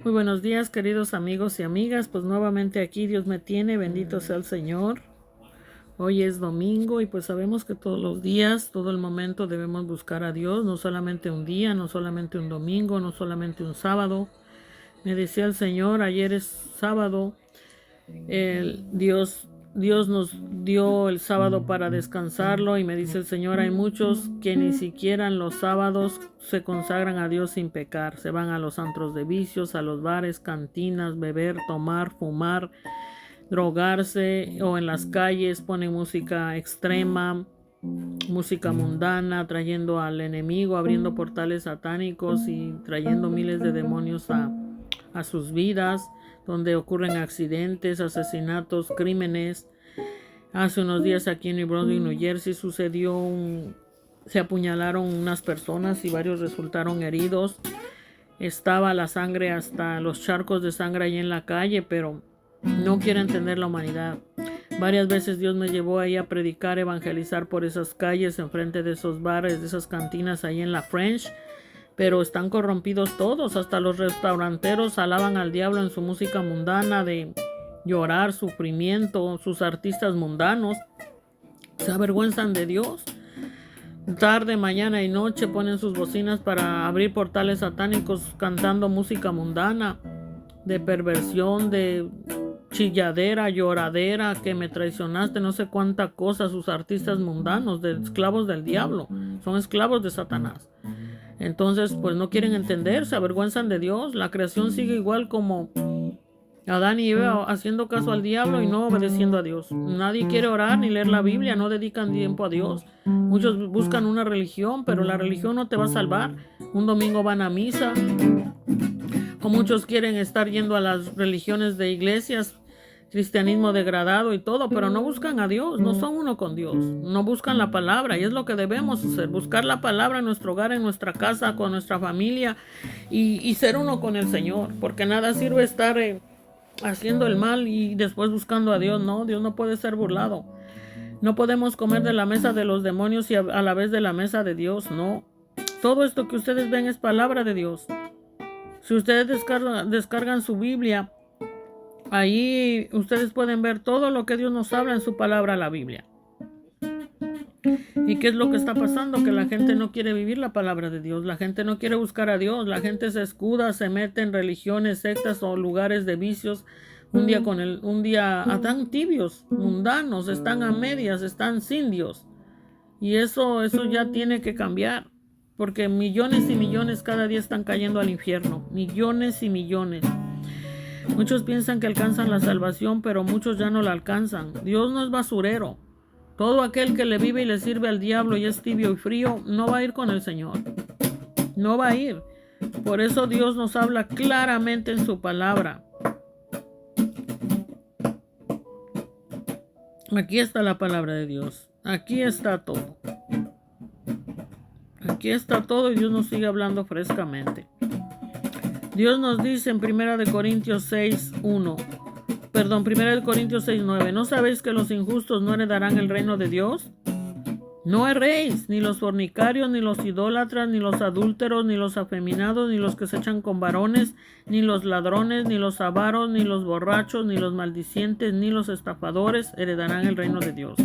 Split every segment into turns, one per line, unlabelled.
Muy buenos días, queridos amigos y amigas. Pues nuevamente aquí Dios me tiene, bendito sea el Señor. Hoy es domingo y pues sabemos que todos los días, todo el momento debemos buscar a Dios, no solamente un día, no solamente un domingo, no solamente un sábado. Me decía el Señor, ayer es sábado, Dios nos dio el sábado para descansarlo y me dice el Señor, hay muchos que ni siquiera en los sábados se consagran a Dios sin pecar. Se van a los antros de vicios, a los bares, cantinas, beber, tomar, fumar, drogarse o en las calles ponen música extrema, música mundana, trayendo al enemigo, abriendo portales satánicos y trayendo miles de demonios a sus vidas, donde ocurren accidentes, asesinatos, crímenes. Hace unos días aquí en New Brunswick, New Jersey, se apuñalaron unas personas y varios resultaron heridos. Estaba la sangre, hasta los charcos de sangre ahí en la calle, pero no quiere entender la humanidad. Varias veces Dios me llevó ahí a predicar, evangelizar por esas calles, enfrente de esos bares, de esas cantinas ahí en la French, pero están corrompidos todos. Hasta los restauranteros alaban al diablo en su música mundana de llorar, sufrimiento. Sus artistas mundanos se avergüenzan de Dios. Tarde, mañana y noche ponen sus bocinas para abrir portales satánicos cantando música mundana de perversión, de chilladera, lloradera, que me traicionaste, no sé cuánta cosa. Sus artistas mundanos, de esclavos del diablo, son esclavos de Satanás. Entonces pues no quieren entender, se avergüenzan de Dios. La creación sigue igual como Adán y Eva, haciendo caso al diablo y no obedeciendo a Dios. Nadie quiere orar ni leer la Biblia, no dedican tiempo a Dios. Muchos buscan una religión, pero la religión no te va a salvar. Un domingo van a misa, o muchos quieren estar yendo a las religiones de iglesias, cristianismo degradado y todo, pero no buscan a Dios, no son uno con Dios, no buscan la palabra, y es lo que debemos hacer, buscar la palabra en nuestro hogar, en nuestra casa, con nuestra familia, y ser uno con el Señor, porque nada sirve estar haciendo el mal y después buscando a Dios. No, Dios no puede ser burlado. No podemos comer de la mesa de los demonios y a la vez de la mesa de Dios, no. Todo esto que ustedes ven es palabra de Dios. Si ustedes descargan su Biblia, ahí ustedes pueden ver todo lo que Dios nos habla en su palabra, la Biblia. ¿Y qué es lo que está pasando? Que la gente no quiere vivir la palabra de Dios. La gente no quiere buscar a Dios. La gente se escuda, se mete en religiones, sectas o lugares de vicios. Un día tan tibios, mundanos, están a medias, están sin Dios. Y eso ya tiene que cambiar. Porque millones y millones cada día están cayendo al infierno. Millones y millones. Muchos piensan que alcanzan la salvación, pero muchos ya no la alcanzan. Dios no es basurero. Todo aquel que le vive y le sirve al diablo y es tibio y frío, no va a ir con el Señor. No va a ir. Por eso Dios nos habla claramente en su palabra. Aquí está la palabra de Dios. Aquí está todo. Aquí está todo y Dios nos sigue hablando frescamente. Dios nos dice en 1 Corintios 6:9, ¿no sabéis que los injustos no heredarán el reino de Dios? No erréis, ni los fornicarios, ni los idólatras, ni los adúlteros, ni los afeminados, ni los que se echan con varones, ni los ladrones, ni los avaros, ni los borrachos, ni los maldicientes, ni los estafadores heredarán el reino de Dios.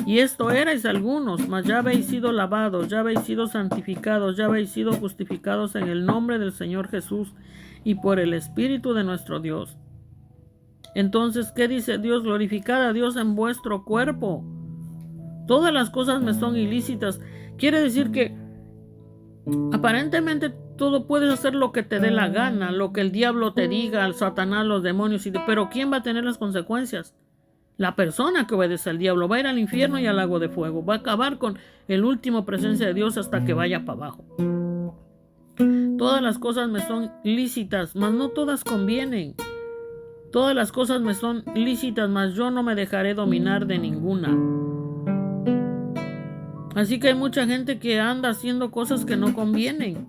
Y esto erais algunos, mas ya habéis sido lavados, ya habéis sido santificados, ya habéis sido justificados en el nombre del Señor Jesús y por el Espíritu de nuestro Dios. Entonces, ¿qué dice Dios? Glorificad a Dios en vuestro cuerpo. Todas las cosas me son ilícitas. Quiere decir que aparentemente todo puedes hacer lo que te dé la gana, lo que el diablo te diga, el Satanás, los demonios, pero ¿quién va a tener las consecuencias? La persona que obedece al diablo va a ir al infierno y al lago de fuego. Va a acabar con el último presencia de Dios hasta que vaya para abajo. Todas las cosas me son lícitas, mas no todas convienen. Todas las cosas me son lícitas, mas yo no me dejaré dominar de ninguna. Así que hay mucha gente que anda haciendo cosas que no convienen.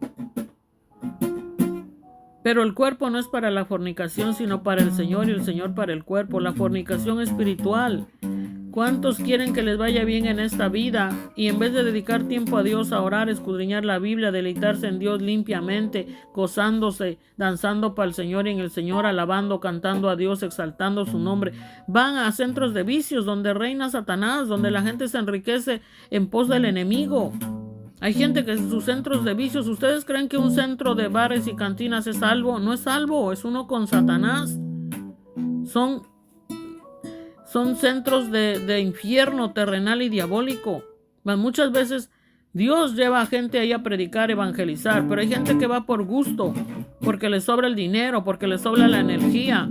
Pero el cuerpo no es para la fornicación, sino para el Señor, y el Señor para el cuerpo. La fornicación espiritual. ¿Cuántos quieren que les vaya bien en esta vida y en vez de dedicar tiempo a Dios, a orar, escudriñar la Biblia, deleitarse en Dios limpiamente, gozándose, danzando para el Señor y en el Señor, alabando, cantando a Dios, exaltando su nombre, van a centros de vicios donde reina Satanás, donde la gente se enriquece en pos del enemigo? Hay gente que en sus centros de vicios, ¿ustedes creen que un centro de bares y cantinas es salvo? No es salvo, es uno con Satanás. Son centros de infierno terrenal y diabólico. Muchas veces Dios lleva a gente ahí a predicar, evangelizar, pero hay gente que va por gusto, porque le sobra el dinero, porque le sobra la energía,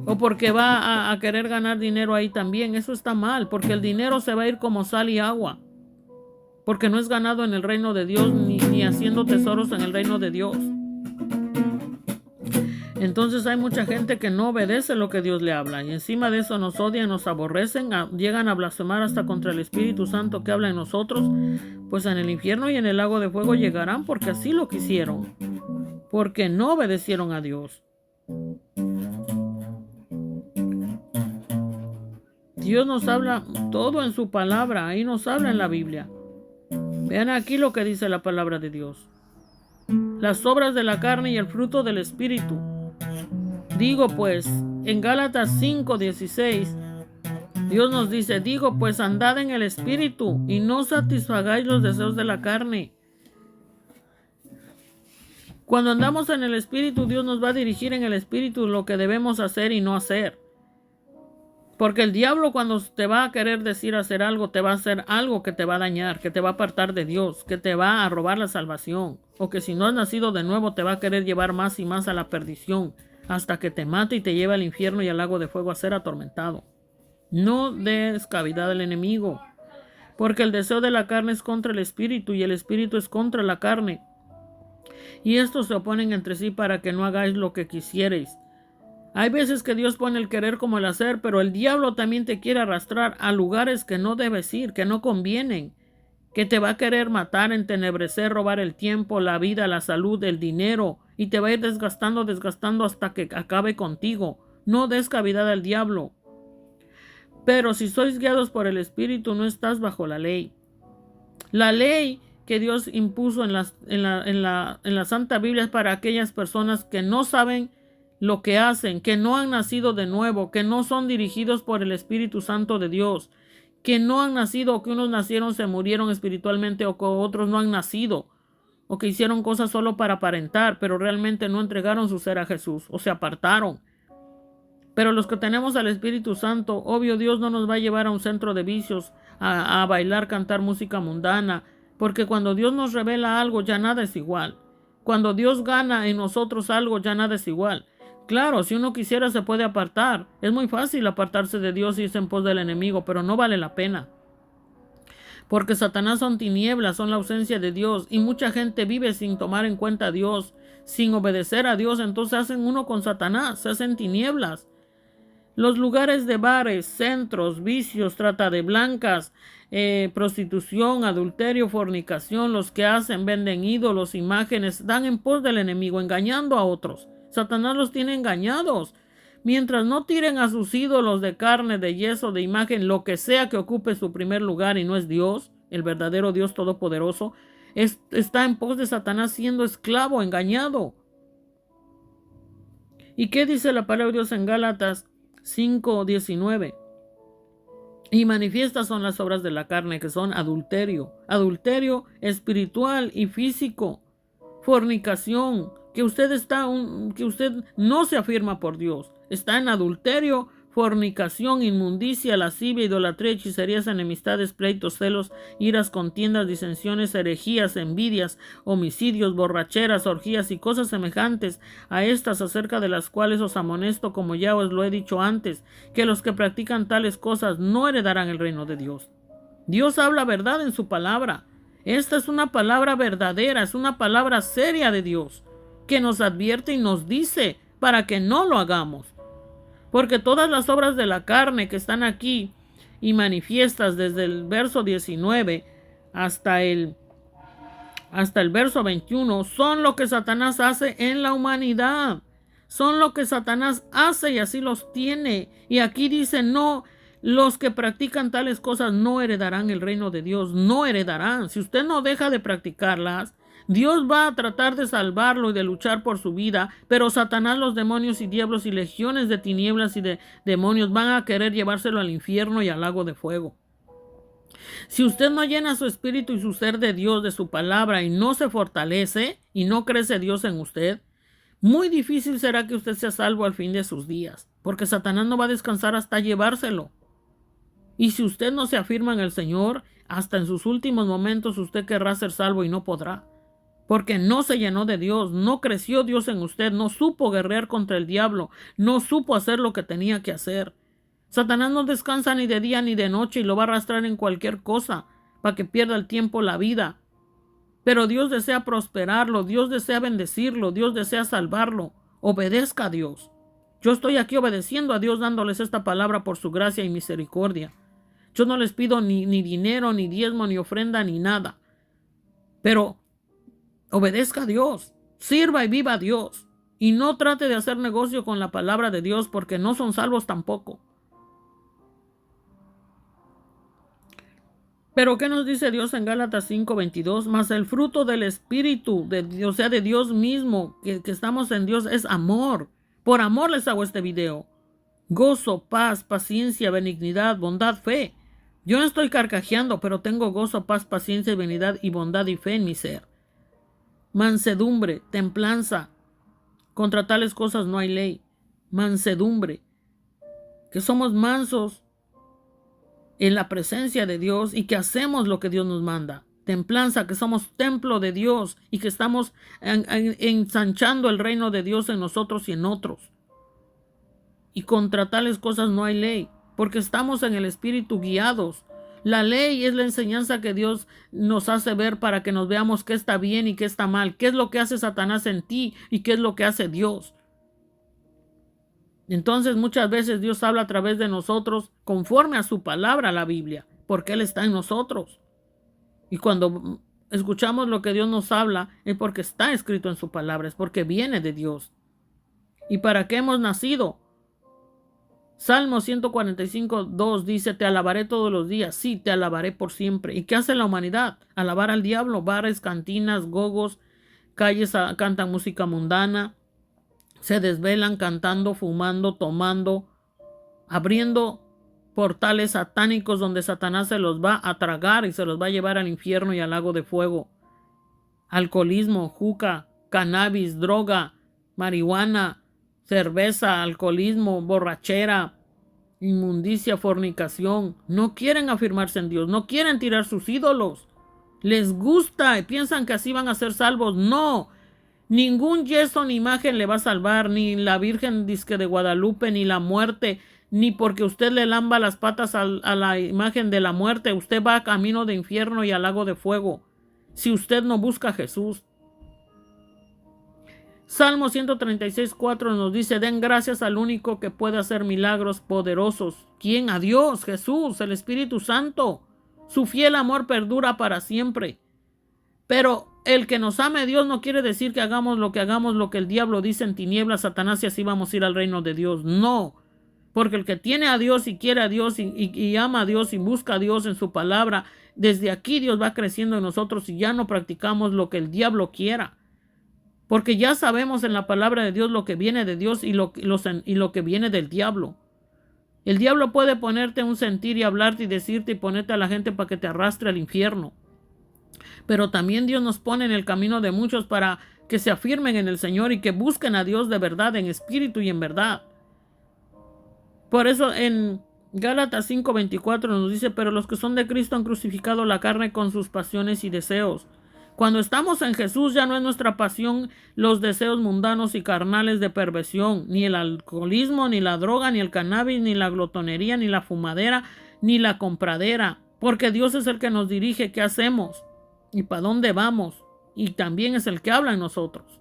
o porque va a querer ganar dinero ahí también. Eso está mal, porque el dinero se va a ir como sal y agua, porque no es ganado en el reino de Dios, ni haciendo tesoros en el reino de Dios. Entonces hay mucha gente que no obedece lo que Dios le habla, y encima de eso nos odian, nos aborrecen, llegan a blasfemar hasta contra el Espíritu Santo que habla en nosotros. Pues en el infierno y en el lago de fuego llegarán, porque así lo quisieron, porque no obedecieron a Dios. Dios nos habla todo en su palabra, ahí nos habla en la Biblia. Vean aquí lo que dice la palabra de Dios: las obras de la carne y el fruto del Espíritu. Digo pues, en Gálatas 5:16, Dios nos dice: digo pues, andad en el Espíritu y no satisfagáis los deseos de la carne. Cuando andamos en el Espíritu, Dios nos va a dirigir en el Espíritu lo que debemos hacer y no hacer. Porque el diablo, cuando te va a querer decir hacer algo, te va a hacer algo que te va a dañar, que te va a apartar de Dios, que te va a robar la salvación, o que si no has nacido de nuevo te va a querer llevar más y más a la perdición, hasta que te mate y te lleve al infierno y al lago de fuego a ser atormentado. No des cavidad al enemigo, porque el deseo de la carne es contra el Espíritu y el Espíritu es contra la carne, y estos se oponen entre sí para que no hagáis lo que quisierais. Hay veces que Dios pone el querer como el hacer, pero el diablo también te quiere arrastrar a lugares que no debes ir, que no convienen, que te va a querer matar, entenebrecer, robar el tiempo, la vida, la salud, el dinero, y te va a ir desgastando hasta que acabe contigo. No des cavidad al diablo. Pero si sois guiados por el Espíritu, no estás bajo la ley. La ley que Dios impuso en la Santa Biblia es para aquellas personas que no saben lo que hacen, que no han nacido de nuevo, que no son dirigidos por el Espíritu Santo de Dios, que no han nacido, o que unos nacieron, se murieron espiritualmente, o que otros no han nacido, o que hicieron cosas solo para aparentar, pero realmente no entregaron su ser a Jesús, o se apartaron. Pero los que tenemos al Espíritu Santo, obvio, Dios no nos va a llevar a un centro de vicios, a bailar, cantar música mundana, porque cuando Dios nos revela algo, ya nada es igual. Cuando Dios gana en nosotros algo, ya nada es igual. Claro, si uno quisiera se puede apartar. Es muy fácil apartarse de Dios y irse en pos del enemigo, pero no vale la pena. Porque Satanás son tinieblas, son la ausencia de Dios, y mucha gente vive sin tomar en cuenta a Dios, sin obedecer a Dios. Entonces hacen uno con Satanás, se hacen tinieblas. Los lugares de bares, centros, vicios, trata de blancas, prostitución, adulterio, fornicación, los que venden ídolos, imágenes, dan en pos del enemigo, engañando a otros. Satanás los tiene engañados. Mientras no tiren a sus ídolos de carne, de yeso, de imagen, lo que sea que ocupe su primer lugar y no es Dios, el verdadero Dios todopoderoso, está en pos de Satanás siendo esclavo, engañado. ¿Y qué dice la palabra de Dios en Gálatas 5:19? Y manifiestas son las obras de la carne, que son adulterio espiritual y físico, fornicación, que usted no se afirma por Dios, está en adulterio, fornicación, inmundicia, lascivia, idolatría, hechicerías, enemistades, pleitos, celos, iras, contiendas, disensiones, herejías, envidias, homicidios, borracheras, orgías y cosas semejantes a estas, acerca de las cuales os amonesto, como ya os lo he dicho antes, que los que practican tales cosas no heredarán el reino de Dios. Dios habla verdad en su palabra. Esta es una palabra verdadera, es una palabra seria de Dios, que nos advierte y nos dice para que no lo hagamos. Porque todas las obras de la carne que están aquí y manifiestas desde el verso 19 hasta el verso 21 son lo que Satanás hace en la humanidad. Son lo que Satanás hace y así los tiene. Y aquí dice, no, Los que practican tales cosas no heredarán el reino de Dios, no heredarán. Si usted no deja de practicarlas, Dios va a tratar de salvarlo y de luchar por su vida, pero Satanás, los demonios y diablos y legiones de tinieblas y de demonios van a querer llevárselo al infierno y al lago de fuego. Si usted no llena su espíritu y su ser de Dios, de su palabra, y no se fortalece y no crece Dios en usted, muy difícil será que usted sea salvo al fin de sus días, porque Satanás no va a descansar hasta llevárselo. Y si usted no se afirma en el Señor, hasta en sus últimos momentos usted querrá ser salvo y no podrá. Porque no se llenó de Dios, no creció Dios en usted, no supo guerrear contra el diablo, no supo hacer lo que tenía que hacer. Satanás no descansa ni de día ni de noche y lo va a arrastrar en cualquier cosa para que pierda el tiempo, la vida. Pero Dios desea prosperarlo, Dios desea bendecirlo, Dios desea salvarlo. Obedezca a Dios. Yo estoy aquí obedeciendo a Dios, dándoles esta palabra por su gracia y misericordia. Yo no les pido ni dinero, ni diezmo, ni ofrenda, ni nada. Pero obedezca a Dios, sirva y viva a Dios. Y no trate de hacer negocio con la palabra de Dios porque no son salvos tampoco. Pero ¿qué nos dice Dios en Gálatas 5:22? Mas el fruto del Espíritu, o sea, de Dios mismo, que estamos en Dios, es amor. Por amor les hago este video. Gozo, paz, paciencia, benignidad, bondad, fe. Yo no estoy carcajeando, pero tengo gozo, paz, paciencia, benignidad y bondad y fe en mi ser. Mansedumbre, templanza. Contra tales cosas no hay ley. Mansedumbre. Que somos mansos en la presencia de Dios y que hacemos lo que Dios nos manda. Templanza, que somos templo de Dios y que estamos ensanchando el reino de Dios en nosotros y en otros. Y contra tales cosas no hay ley, porque estamos en el Espíritu guiados. La ley es la enseñanza que Dios nos hace ver para que nos veamos qué está bien y qué está mal, qué es lo que hace Satanás en ti y qué es lo que hace Dios. Entonces muchas veces Dios habla a través de nosotros conforme a su palabra, la Biblia, porque Él está en nosotros. Y cuando escuchamos lo que Dios nos habla es porque está escrito en su palabra, es porque viene de Dios. ¿Y para qué hemos nacido? Salmo 145:2 dice: te alabaré todos los días, sí, te alabaré por siempre. ¿Y qué hace la humanidad? Alabar al diablo, bares, cantinas, gogos, calles cantan música mundana, se desvelan cantando, fumando, tomando, abriendo portales satánicos donde Satanás se los va a tragar y se los va a llevar al infierno y al lago de fuego. Alcoholismo, juca, cannabis, droga, marihuana, cerveza, alcoholismo, borrachera, inmundicia, fornicación. No quieren afirmarse en Dios, no quieren tirar sus ídolos. Les gusta y piensan que así van a ser salvos. No, ningún yeso ni imagen le va a salvar, ni la Virgen disque de Guadalupe, ni la muerte, ni porque usted le lamba las patas a la imagen de la muerte. Usted va a camino de infierno y al lago de fuego si usted no busca a Jesús. Salmo 136:4 nos dice: den gracias al único que puede hacer milagros poderosos. ¿Quién? A Dios, Jesús, el Espíritu Santo. Su fiel amor perdura para siempre. Pero el que nos ame Dios no quiere decir que hagamos lo que el diablo dice en tinieblas, Satanás, y así vamos a ir al reino de Dios. No, porque el que tiene a Dios y quiere a Dios y ama a Dios y busca a Dios en su palabra, desde aquí Dios va creciendo en nosotros y ya no practicamos lo que el diablo quiera. Porque ya sabemos en la palabra de Dios lo que viene de Dios y lo que viene del diablo. El diablo puede ponerte un sentir y hablarte y decirte y ponerte a la gente para que te arrastre al infierno. Pero también Dios nos pone en el camino de muchos para que se afirmen en el Señor y que busquen a Dios de verdad, en espíritu y en verdad. Por eso en Gálatas 5:24 nos dice: pero los que son de Cristo han crucificado la carne con sus pasiones y deseos. Cuando estamos en Jesús ya no es nuestra pasión los deseos mundanos y carnales de perversión, ni el alcoholismo, ni la droga, ni el cannabis, ni la glotonería, ni la fumadera, ni la compradera, porque Dios es el que nos dirige qué hacemos y para dónde vamos, y también es el que habla en nosotros.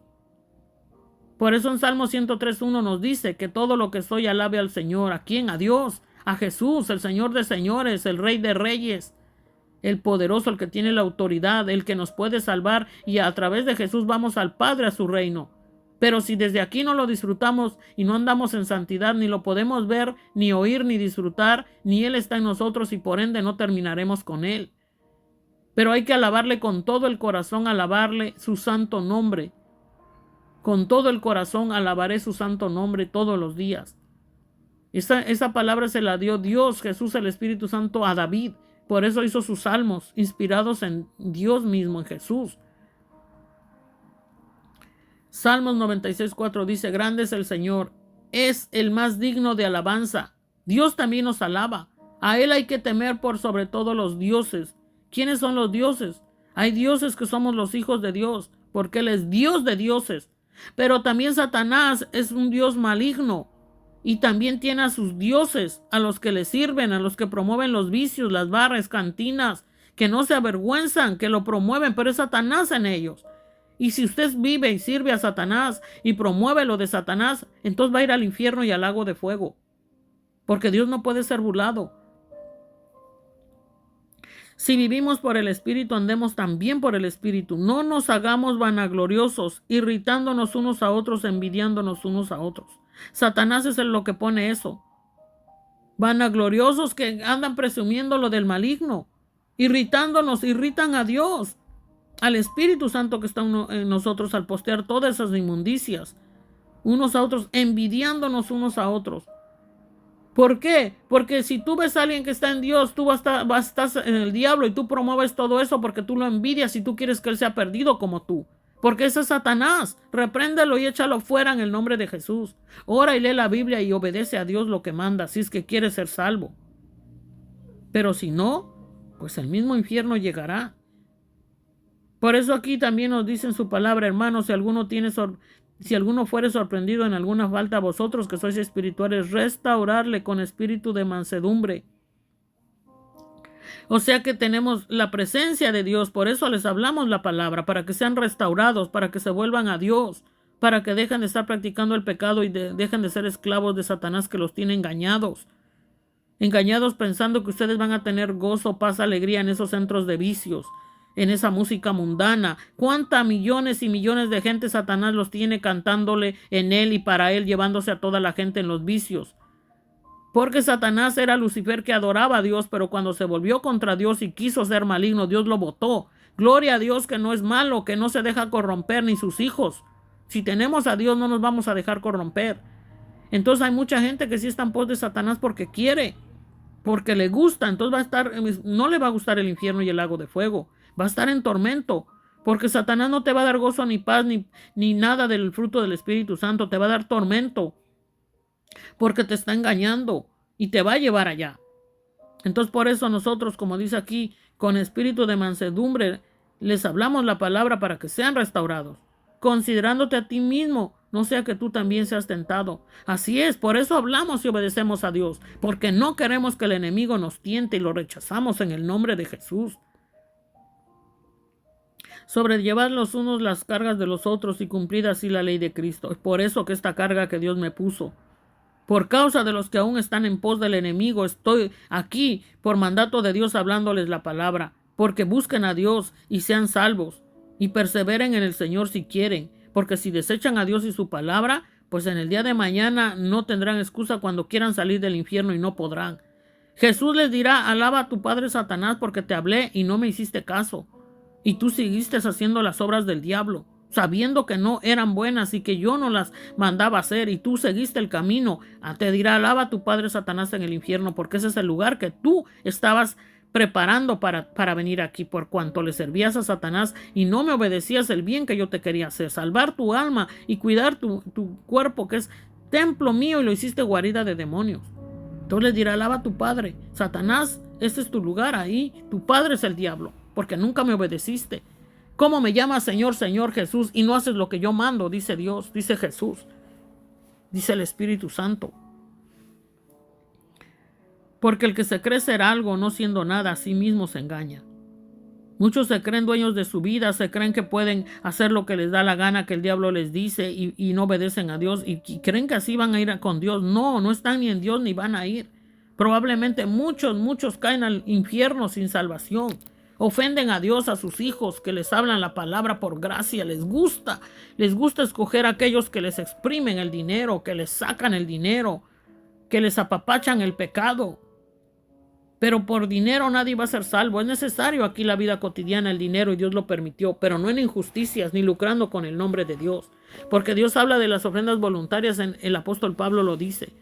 Por eso en Salmo 103:1 nos dice que todo lo que soy alabe al Señor. ¿A quién? A Dios, a Jesús, el Señor de señores, el Rey de reyes, el poderoso, el que tiene la autoridad, el que nos puede salvar, y a través de Jesús vamos al Padre, a su reino. Pero si desde aquí no lo disfrutamos y no andamos en santidad, ni lo podemos ver, ni oír, ni disfrutar, ni Él está en nosotros y por ende no terminaremos con Él. Pero hay que alabarle con todo el corazón, alabarle su santo nombre. Con todo el corazón alabaré su santo nombre todos los días. Esa palabra se la dio Dios, Jesús, el Espíritu Santo, a David. Por eso hizo sus salmos, inspirados en Dios mismo, en Jesús. Salmos 96:4 dice: grande es el Señor, es el más digno de alabanza. Dios también nos alaba. A Él hay que temer por sobre todo los dioses. ¿Quiénes son los dioses? Hay dioses que somos los hijos de Dios, porque Él es Dios de dioses. Pero también Satanás es un Dios maligno y también tiene a sus dioses, a los que le sirven, a los que promueven los vicios, las barras, cantinas, que no se avergüenzan, que lo promueven, pero es Satanás en ellos. Y si usted vive y sirve a Satanás y promueve lo de Satanás, entonces va a ir al infierno y al lago de fuego. Porque Dios no puede ser burlado. Si vivimos por el Espíritu, andemos también por el Espíritu. No nos hagamos vanagloriosos, irritándonos unos a otros, envidiándonos unos a otros. Satanás es lo que pone eso. Vanagloriosos que andan presumiendo lo del maligno. Irritándonos, irritan a Dios, al Espíritu Santo que está en nosotros al postear todas esas inmundicias. Unos a otros, envidiándonos unos a otros. ¿Por qué? Porque si tú ves a alguien que está en Dios, tú estás en el diablo y tú promueves todo eso porque tú lo envidias y tú quieres que él sea perdido como tú. Porque ese es Satanás. Repréndelo y échalo fuera en el nombre de Jesús. Ora y lee la Biblia y obedece a Dios lo que manda, si es que quieres ser salvo. Pero si no, pues el mismo infierno llegará. Por eso aquí también nos dice en su palabra: hermanos, si alguno fuere sorprendido en alguna falta, vosotros que sois espirituales, restaurarle con espíritu de mansedumbre. O sea que tenemos la presencia de Dios, por eso les hablamos la palabra, para que sean restaurados, para que se vuelvan a Dios, para que dejen de estar practicando el pecado y dejen de ser esclavos de Satanás, que los tiene engañados. Engañados pensando que ustedes van a tener gozo, paz, alegría en esos centros de vicios, en esa música mundana. ¿Cuántas millones y millones de gente Satanás los tiene cantándole en él y para él, llevándose a toda la gente en los vicios? Porque Satanás era Lucifer, que adoraba a Dios, pero cuando se volvió contra Dios y quiso ser maligno, Dios lo botó. Gloria a Dios, que no es malo, que no se deja corromper, ni sus hijos. Si tenemos a Dios, no nos vamos a dejar corromper. Entonces hay mucha gente que sí está en pos de Satanás porque quiere, porque le gusta. Entonces no le va a gustar el infierno y el lago de fuego. Va a estar en tormento, porque Satanás no te va a dar gozo, ni paz, ni nada del fruto del Espíritu Santo. Te va a dar tormento, porque te está engañando y te va a llevar allá. Entonces por eso nosotros, como dice aquí, con espíritu de mansedumbre les hablamos la palabra para que sean restaurados, considerándote a ti mismo, no sea que tú también seas tentado. Así es, por eso hablamos y obedecemos a Dios, porque no queremos que el enemigo nos tiente y lo rechazamos en el nombre de Jesús. Sobrellevar los unos las cargas de los otros y cumplir así la ley de Cristo. Es por eso que esta carga que Dios me puso, por causa de los que aún están en pos del enemigo, estoy aquí por mandato de Dios hablándoles la palabra, porque busquen a Dios y sean salvos y perseveren en el Señor si quieren, porque si desechan a Dios y su palabra, pues en el día de mañana no tendrán excusa cuando quieran salir del infierno y no podrán. Jesús les dirá: alaba a tu padre Satanás, porque te hablé y no me hiciste caso, y tú seguiste haciendo las obras del diablo, sabiendo que no eran buenas y que yo no las mandaba hacer, y tú seguiste el camino. Te dirá: alaba a tu padre Satanás en el infierno, porque ese es el lugar que tú estabas preparando para venir aquí, por cuanto le servías a Satanás y no me obedecías el bien que yo te quería hacer, salvar tu alma y cuidar tu cuerpo, que es templo mío, y lo hiciste guarida de demonios. Entonces les dirá: alaba a tu padre Satanás, este es tu lugar ahí, tu padre es el diablo, porque nunca me obedeciste. ¿Cómo me llamas Señor, Señor Jesús, y no haces lo que yo mando? Dice Dios, dice Jesús, dice el Espíritu Santo. Porque el que se cree ser algo no siendo nada, a sí mismo se engaña. Muchos se creen dueños de su vida, se creen que pueden hacer lo que les da la gana, que el diablo les dice, y no obedecen a Dios, y creen que así van a ir con Dios. No, no están ni en Dios ni van a ir. Probablemente muchos caen al infierno sin salvación. Ofenden a Dios, a sus hijos que les hablan la palabra por gracia. Les gusta escoger a aquellos que les exprimen el dinero, que les sacan el dinero, que les apapachan el pecado. Pero por dinero nadie va a ser salvo. Es necesario aquí la vida cotidiana, el dinero, y Dios lo permitió, pero no en injusticias ni lucrando con el nombre de Dios. Porque Dios habla de las ofrendas voluntarias, el apóstol Pablo lo dice.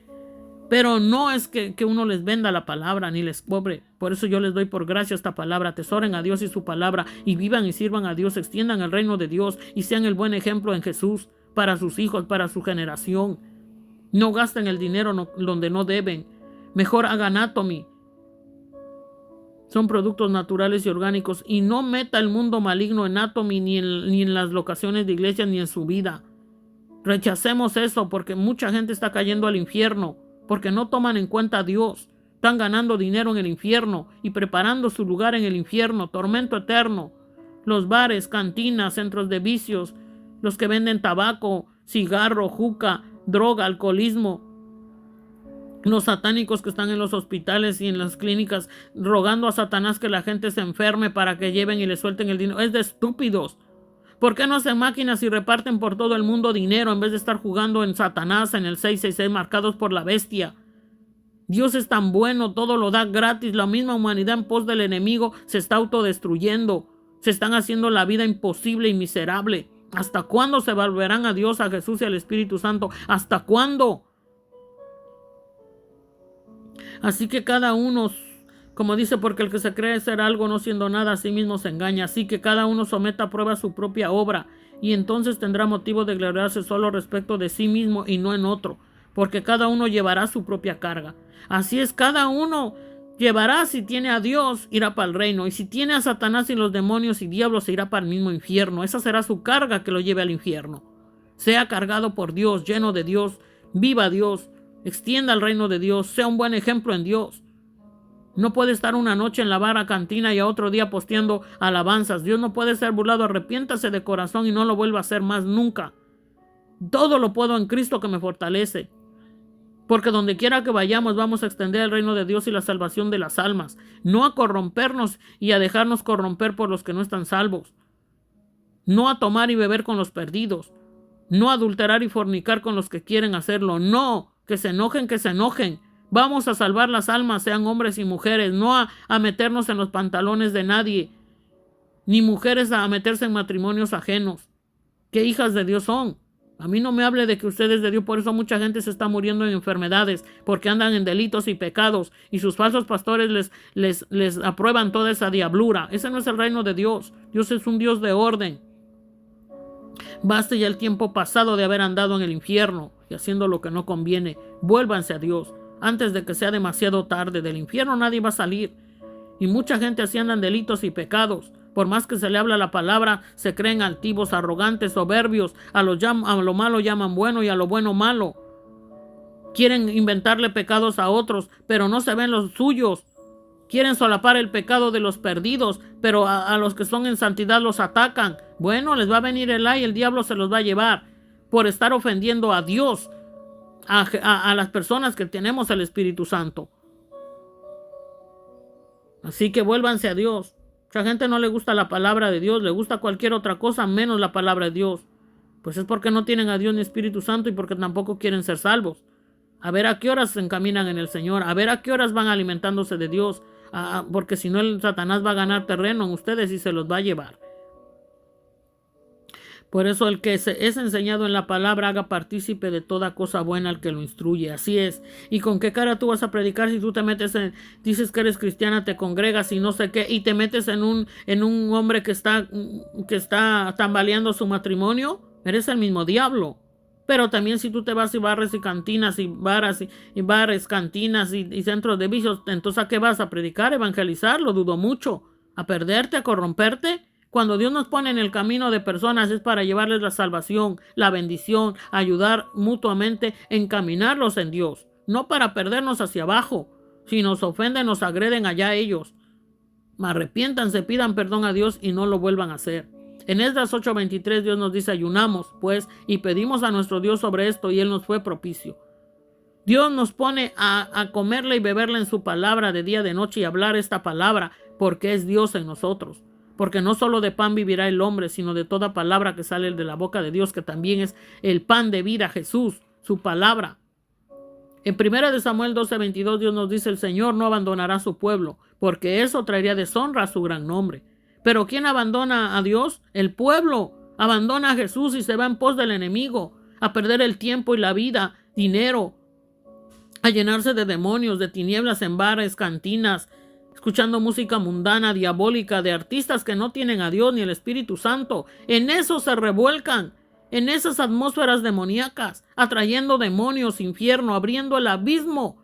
Pero no es que uno les venda la palabra ni les cobre. Por eso yo les doy por gracia esta palabra. Atesoren a Dios y su palabra y vivan y sirvan a Dios. Extiendan el reino de Dios y sean el buen ejemplo en Jesús para sus hijos, para su generación. No gasten el dinero donde no deben. Mejor hagan Atomy. Son productos naturales y orgánicos. Y no meta el mundo maligno en Atomy ni en las locaciones de iglesia ni en su vida. Rechacemos eso porque mucha gente está cayendo al infierno. Porque no toman en cuenta a Dios. Están ganando dinero en el infierno y preparando su lugar en el infierno, tormento eterno. Los bares, cantinas, centros de vicios, los que venden tabaco, cigarro, juca, droga, alcoholismo. Los satánicos que están en los hospitales y en las clínicas rogando a Satanás que la gente se enferme para que lleven y le suelten el dinero. Es de estúpidos. ¿Por qué no hacen máquinas y reparten por todo el mundo dinero en vez de estar jugando en Satanás, en el 666, marcados por la bestia? Dios es tan bueno, todo lo da gratis. La misma humanidad en pos del enemigo se está autodestruyendo. Se están haciendo la vida imposible y miserable. ¿Hasta cuándo se volverán a Dios, a Jesús y al Espíritu Santo? ¿Hasta cuándo? Así que cada uno, como dice, porque el que se cree ser algo no siendo nada, a sí mismo se engaña. Así que cada uno someta a prueba su propia obra, y entonces tendrá motivo de gloriarse solo respecto de sí mismo y no en otro, porque cada uno llevará su propia carga. Así es, cada uno llevará, si tiene a Dios, irá para el reino, y si tiene a Satanás y los demonios y diablos, se irá para el mismo infierno. Esa será su carga que lo lleve al infierno. Sea cargado por Dios, lleno de Dios, viva Dios, extienda el reino de Dios, sea un buen ejemplo en Dios. No puede estar una noche en la barra cantina y a otro día posteando alabanzas. Dios no puede ser burlado. Arrepiéntase de corazón y no lo vuelva a hacer más nunca. Todo lo puedo en Cristo que me fortalece. Porque donde quiera que vayamos vamos a extender el reino de Dios y la salvación de las almas. No a corrompernos y a dejarnos corromper por los que no están salvos. No a tomar y beber con los perdidos. No a adulterar y fornicar con los que quieren hacerlo. No, que se enojen, que se enojen. Vamos a salvar las almas, sean hombres y mujeres, no a meternos en los pantalones de nadie, ni mujeres a meterse en matrimonios ajenos. ¿Qué hijas de Dios son? A mí no me hable de que usted es de Dios. Por eso mucha gente se está muriendo en enfermedades, porque andan en delitos y pecados, y sus falsos pastores les aprueban toda esa diablura. Ese no es el reino de Dios. Dios es un Dios de orden. Baste ya el tiempo pasado de haber andado en el infierno y haciendo lo que no conviene. Vuélvanse a Dios antes de que sea demasiado tarde. Del infierno nadie va a salir. Y mucha gente así anda en delitos y pecados. Por más que se le habla la palabra, se creen altivos, arrogantes, soberbios. A lo malo llaman bueno y a lo bueno malo. Quieren inventarle pecados a otros, pero no se ven los suyos. Quieren solapar el pecado de los perdidos, pero a los que son en santidad los atacan. Bueno, les va a venir el ay, el diablo se los va a llevar por estar ofendiendo a Dios, a las personas que tenemos el Espíritu Santo. Así que vuélvanse a Dios. Mucha gente no le gusta la palabra de Dios, le gusta cualquier otra cosa menos la palabra de Dios. Pues es porque no tienen a Dios ni Espíritu Santo y porque tampoco quieren ser salvos. A ver a qué horas se encaminan en el Señor, a ver a qué horas van alimentándose de Dios, porque si no el Satanás va a ganar terreno en ustedes y se los va a llevar. Por eso el que es enseñado en la palabra haga partícipe de toda cosa buena al que lo instruye. Así es. ¿Y con qué cara tú vas a predicar si tú te metes dices que eres cristiana, te congregas y no sé qué, y te metes en un hombre que está tambaleando su matrimonio? Eres el mismo diablo. Pero también si tú te vas y barres y cantinas y bares, cantinas y centros de vicios, entonces ¿a qué vas a predicar? Evangelizar, lo dudo mucho. ¿A perderte, a corromperte? Cuando Dios nos pone en el camino de personas es para llevarles la salvación, la bendición, ayudar mutuamente, encaminarlos en Dios. No para perdernos hacia abajo. Si nos ofenden, nos agreden allá ellos. Arrepiéntanse, pidan perdón a Dios y no lo vuelvan a hacer. En Esdras 8:23 Dios nos dice: ayunamos, pues, y pedimos a nuestro Dios sobre esto, y Él nos fue propicio. Dios nos pone a comerle y beberle en su palabra de día, de noche, y hablar esta palabra porque es Dios en nosotros. Porque no solo de pan vivirá el hombre, sino de toda palabra que sale de la boca de Dios, que también es el pan de vida, Jesús, su palabra. En 1 Samuel 12:22 Dios nos dice: el Señor no abandonará a su pueblo, porque eso traería deshonra a su gran nombre. Pero ¿quién abandona a Dios? El pueblo abandona a Jesús y se va en pos del enemigo, a perder el tiempo y la vida, dinero, a llenarse de demonios, de tinieblas en bares, cantinas, escuchando música mundana, diabólica, de artistas que no tienen a Dios ni el Espíritu Santo. En eso se revuelcan, en esas atmósferas demoníacas, atrayendo demonios, infierno, abriendo el abismo,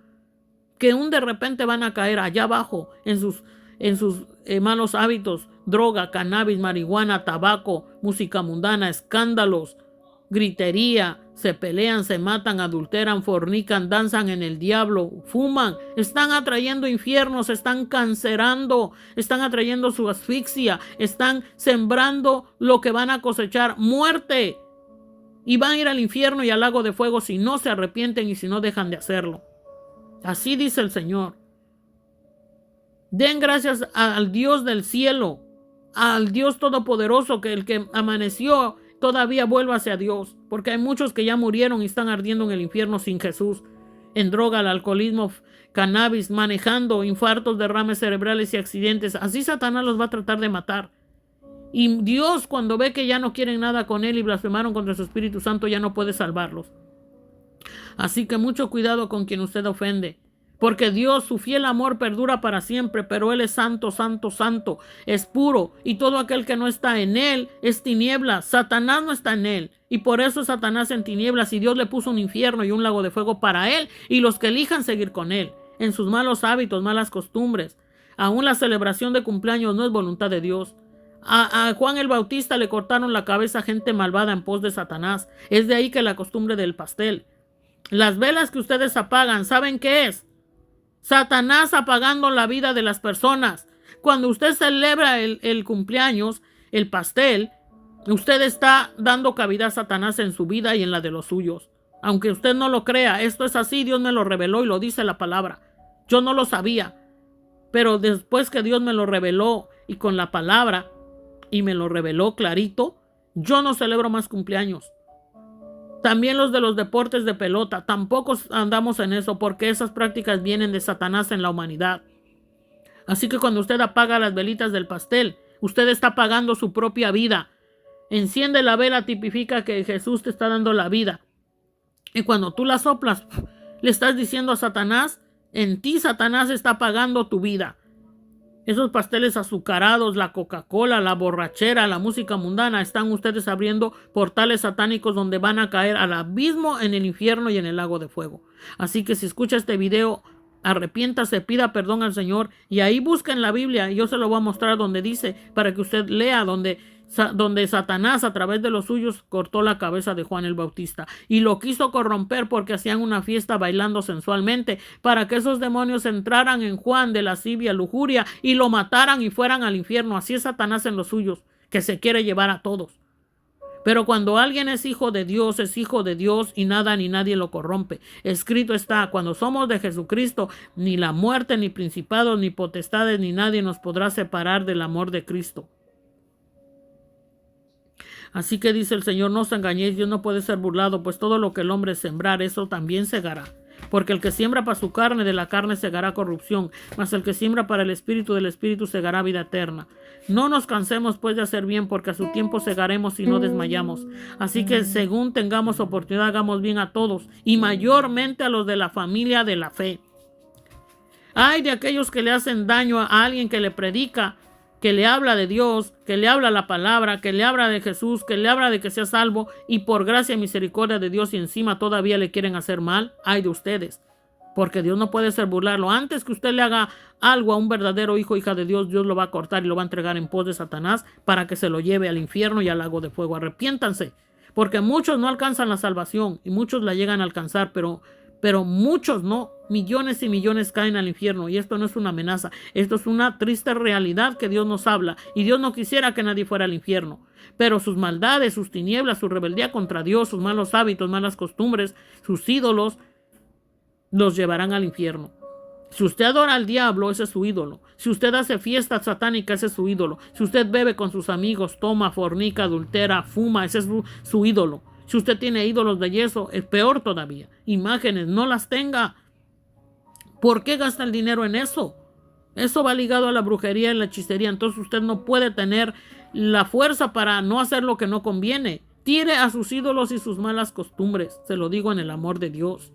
que de repente van a caer allá abajo en sus malos hábitos: droga, cannabis, marihuana, tabaco, música mundana, escándalos, gritería, se pelean, se matan, adulteran, fornican, danzan en el diablo, fuman, están atrayendo infiernos, están cancerando, están atrayendo su asfixia, están sembrando lo que van a cosechar: muerte. Y van a ir al infierno y al lago de fuego si no se arrepienten y si no dejan de hacerlo. Así dice el Señor. Den gracias al Dios del cielo, al Dios todopoderoso, que el que amaneció todavía vuelva hacia Dios, porque hay muchos que ya murieron y están ardiendo en el infierno sin Jesús, en droga, el alcoholismo, cannabis, manejando, infartos, derrames cerebrales y accidentes. Así Satanás los va a tratar de matar. Y Dios, cuando ve que ya no quieren nada con él y blasfemaron contra su Espíritu Santo, ya no puede salvarlos. Así que mucho cuidado con quien usted ofende, porque Dios, su fiel amor perdura para siempre, pero Él es santo, santo, santo, es puro, y todo aquel que no está en Él es tinieblas. Satanás no está en Él, y por eso es Satanás en tinieblas, y Dios le puso un infierno y un lago de fuego para Él y los que elijan seguir con Él, en sus malos hábitos, malas costumbres. Aún la celebración de cumpleaños no es voluntad de Dios. A Juan el Bautista le cortaron la cabeza gente malvada en pos de Satanás. Es de ahí que la costumbre del pastel. Las velas que ustedes apagan, ¿saben qué es? Satanás apagando la vida de las personas. Cuando usted celebra el cumpleaños, el pastel, usted está dando cabida a Satanás en su vida y en la de los suyos. Aunque usted no lo crea, esto es así. Dios me lo reveló y lo dice la palabra. Yo no lo sabía, pero después que Dios me lo reveló y con la palabra, y me lo reveló clarito, yo no celebro más cumpleaños. También los de los deportes de pelota, tampoco andamos en eso, porque esas prácticas vienen de Satanás en la humanidad. Así que cuando usted apaga las velitas del pastel, usted está apagando su propia vida. Enciende la vela, tipifica que Jesús te está dando la vida. Y cuando tú la soplas, le estás diciendo a Satanás: en ti Satanás está apagando tu vida. Esos pasteles azucarados, la Coca-Cola, la borrachera, la música mundana, están ustedes abriendo portales satánicos donde van a caer al abismo, en el infierno y en el lago de fuego. Así que si escucha este video, arrepiéntase, pida perdón al Señor, y ahí busca en la Biblia, y yo se lo voy a mostrar donde dice, para que usted lea donde Satanás a través de los suyos cortó la cabeza de Juan el Bautista y lo quiso corromper, porque hacían una fiesta bailando sensualmente para que esos demonios entraran en Juan de lascivia, lujuria, y lo mataran y fueran al infierno. Así es Satanás en los suyos, que se quiere llevar a todos. Pero cuando alguien es hijo de Dios, es hijo de Dios, y nada ni nadie lo corrompe. Escrito está: cuando somos de Jesucristo, ni la muerte, ni principados, ni potestades, ni nadie nos podrá separar del amor de Cristo. Así que dice el Señor: no os engañéis, Dios no puede ser burlado, pues todo lo que el hombre sembrar, eso también segará. Porque el que siembra para su carne, de la carne segará corrupción, mas el que siembra para el Espíritu, del Espíritu segará vida eterna. No nos cansemos pues de hacer bien, porque a su tiempo segaremos si no desmayamos. Así que según tengamos oportunidad, hagamos bien a todos, y mayormente a los de la familia de la fe. Ay de aquellos que le hacen daño a alguien que le predica, que le habla de Dios, que le habla la palabra, que le habla de Jesús, que le habla de que sea salvo, y por gracia y misericordia de Dios, y encima todavía le quieren hacer mal. Ay de ustedes, porque Dios no puede ser burlarlo. Antes que usted le haga algo a un verdadero hijo o hija de Dios, Dios lo va a cortar y lo va a entregar en pos de Satanás para que se lo lleve al infierno y al lago de fuego. Arrepiéntanse, porque muchos no alcanzan la salvación y muchos la llegan a alcanzar, pero muchos no. Millones y millones caen al infierno, y esto no es una amenaza, esto es una triste realidad que Dios nos habla, y Dios no quisiera que nadie fuera al infierno, pero sus maldades, sus tinieblas, su rebeldía contra Dios, sus malos hábitos, malas costumbres, sus ídolos, los llevarán al infierno. Si usted adora al diablo, ese es su ídolo. Si usted hace fiestas satánicas, ese es su ídolo. Si usted bebe con sus amigos, toma, fornica, adultera, fuma, ese es su ídolo. Si usted tiene ídolos de yeso, es peor todavía. Imágenes, no las tenga. ¿Por qué gasta el dinero en eso? Eso va ligado a la brujería y la hechicería. Entonces usted no puede tener la fuerza para no hacer lo que no conviene. Tire a sus ídolos y sus malas costumbres. Se lo digo en el amor de Dios.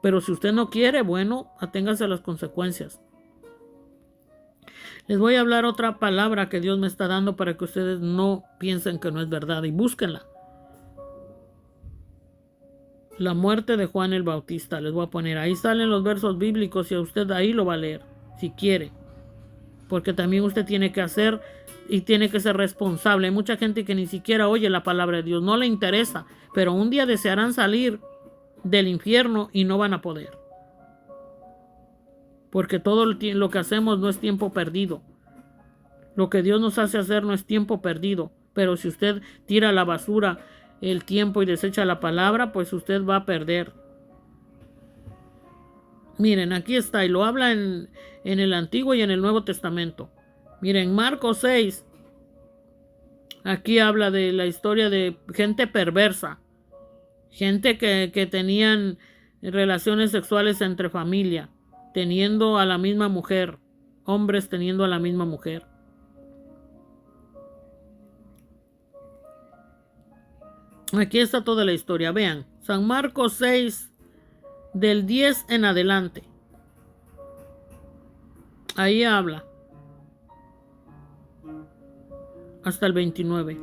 Pero si usted no quiere, bueno, aténgase a las consecuencias. Les voy a hablar otra palabra que Dios me está dando para que ustedes no piensen que no es verdad y búsquenla. La muerte de Juan el Bautista. Les voy a poner, ahí salen los versos bíblicos y a usted ahí lo va a leer, si quiere. Porque también usted tiene que hacer y tiene que ser responsable. Hay mucha gente que ni siquiera oye la palabra de Dios, no le interesa, pero un día desearán salir del infierno y no van a poder. Porque todo lo que hacemos no es tiempo perdido. Lo que Dios nos hace hacer no es tiempo perdido. Pero si usted tira a la basura el tiempo y desecha la palabra, pues usted va a perder. Miren, aquí está, y lo habla en el Antiguo y en el Nuevo Testamento. Miren, Marcos 6, aquí habla de la historia de gente perversa. Gente que tenían relaciones sexuales entre familia, teniendo a la misma mujer, hombres teniendo a la misma mujer. Aquí está toda la historia, vean, San Marcos 6, del 10 en adelante. Ahí habla, hasta el 29.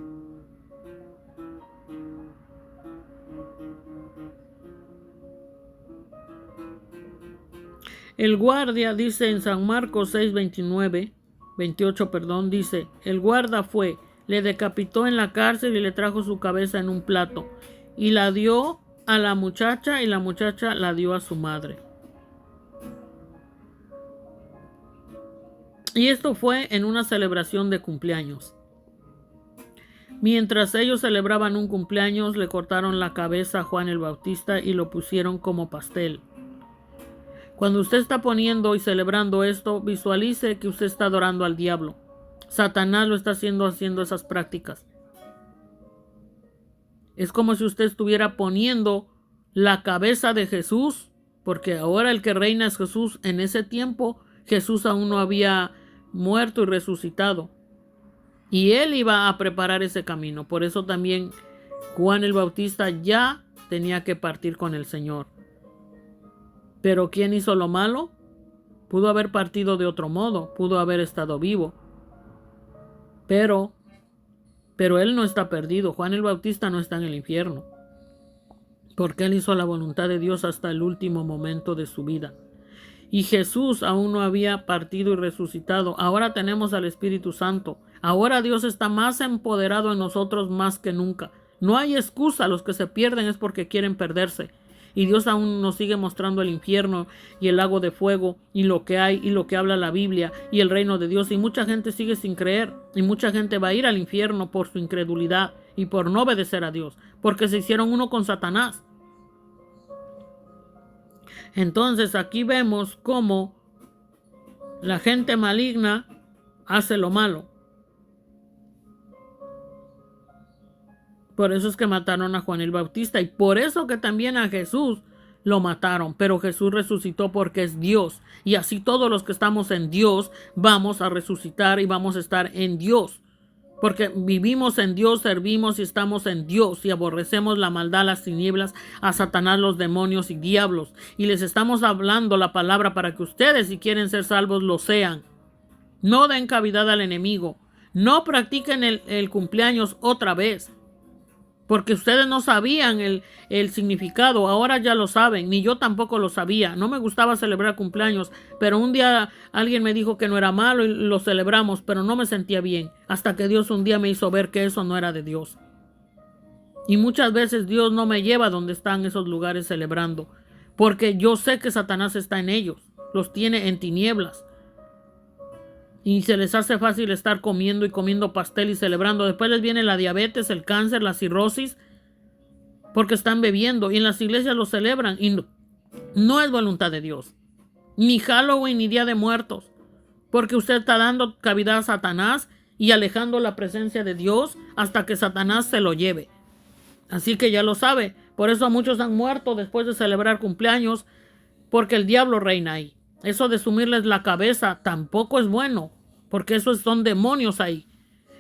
El guardia, dice en San Marcos 6, 28, dice, el guarda fue, le decapitó en la cárcel y le trajo su cabeza en un plato, y la dio a la muchacha y la muchacha la dio a su madre. Y esto fue en una celebración de cumpleaños. Mientras ellos celebraban un cumpleaños, le cortaron la cabeza a Juan el Bautista y lo pusieron como pastel. Cuando usted está poniendo y celebrando esto, visualice que usted está adorando al diablo. Satanás lo está haciendo esas prácticas. Es como si usted estuviera poniendo la cabeza de Jesús, porque ahora el que reina es Jesús. En ese tiempo Jesús aún no había muerto y resucitado. Y él iba a preparar ese camino. Por eso también Juan el Bautista ya tenía que partir con el Señor. Pero ¿quién hizo lo malo? Pudo haber partido de otro modo, pudo haber estado vivo. Pero él no está perdido. Juan el Bautista no está en el infierno. Porque él hizo la voluntad de Dios hasta el último momento de su vida. Y Jesús aún no había partido y resucitado. Ahora tenemos al Espíritu Santo. Ahora Dios está más empoderado en nosotros más que nunca. No hay excusa. Los que se pierden es porque quieren perderse. Y Dios aún nos sigue mostrando el infierno y el lago de fuego y lo que hay y lo que habla la Biblia y el reino de Dios. Y mucha gente sigue sin creer. Y mucha gente va a ir al infierno por su incredulidad y por no obedecer a Dios. Porque se hicieron uno con Satanás. Entonces aquí vemos cómo la gente maligna hace lo malo. Por eso es que mataron a Juan el Bautista y por eso que también a Jesús lo mataron. Pero Jesús resucitó porque es Dios. Y así todos los que estamos en Dios vamos a resucitar y vamos a estar en Dios. Porque vivimos en Dios, servimos y estamos en Dios y aborrecemos la maldad, las tinieblas, a Satanás, los demonios y diablos. Y les estamos hablando la palabra para que ustedes, si quieren ser salvos, lo sean. No den cavidad al enemigo. No practiquen el cumpleaños otra vez. Porque ustedes no sabían el significado, ahora ya lo saben, ni yo tampoco lo sabía. No me gustaba celebrar cumpleaños, pero un día alguien me dijo que no era malo y lo celebramos, pero no me sentía bien, hasta que Dios un día me hizo ver que eso no era de Dios. Y muchas veces Dios no me lleva donde están esos lugares celebrando, porque yo sé que Satanás está en ellos, los tiene en tinieblas. Y se les hace fácil estar comiendo y comiendo pastel y celebrando. Después les viene la diabetes, el cáncer, la cirrosis, porque están bebiendo. Y en las iglesias lo celebran. Y no es voluntad de Dios. ni Halloween, ni Día de Muertos, porque usted está dando cavidad a Satanás y alejando la presencia de Dios hasta que Satanás se lo lleve. Así que ya lo sabe. Por eso muchos han muerto después de celebrar cumpleaños, porque el diablo reina ahí. Eso de sumirles la cabeza tampoco es bueno, porque esos son demonios ahí.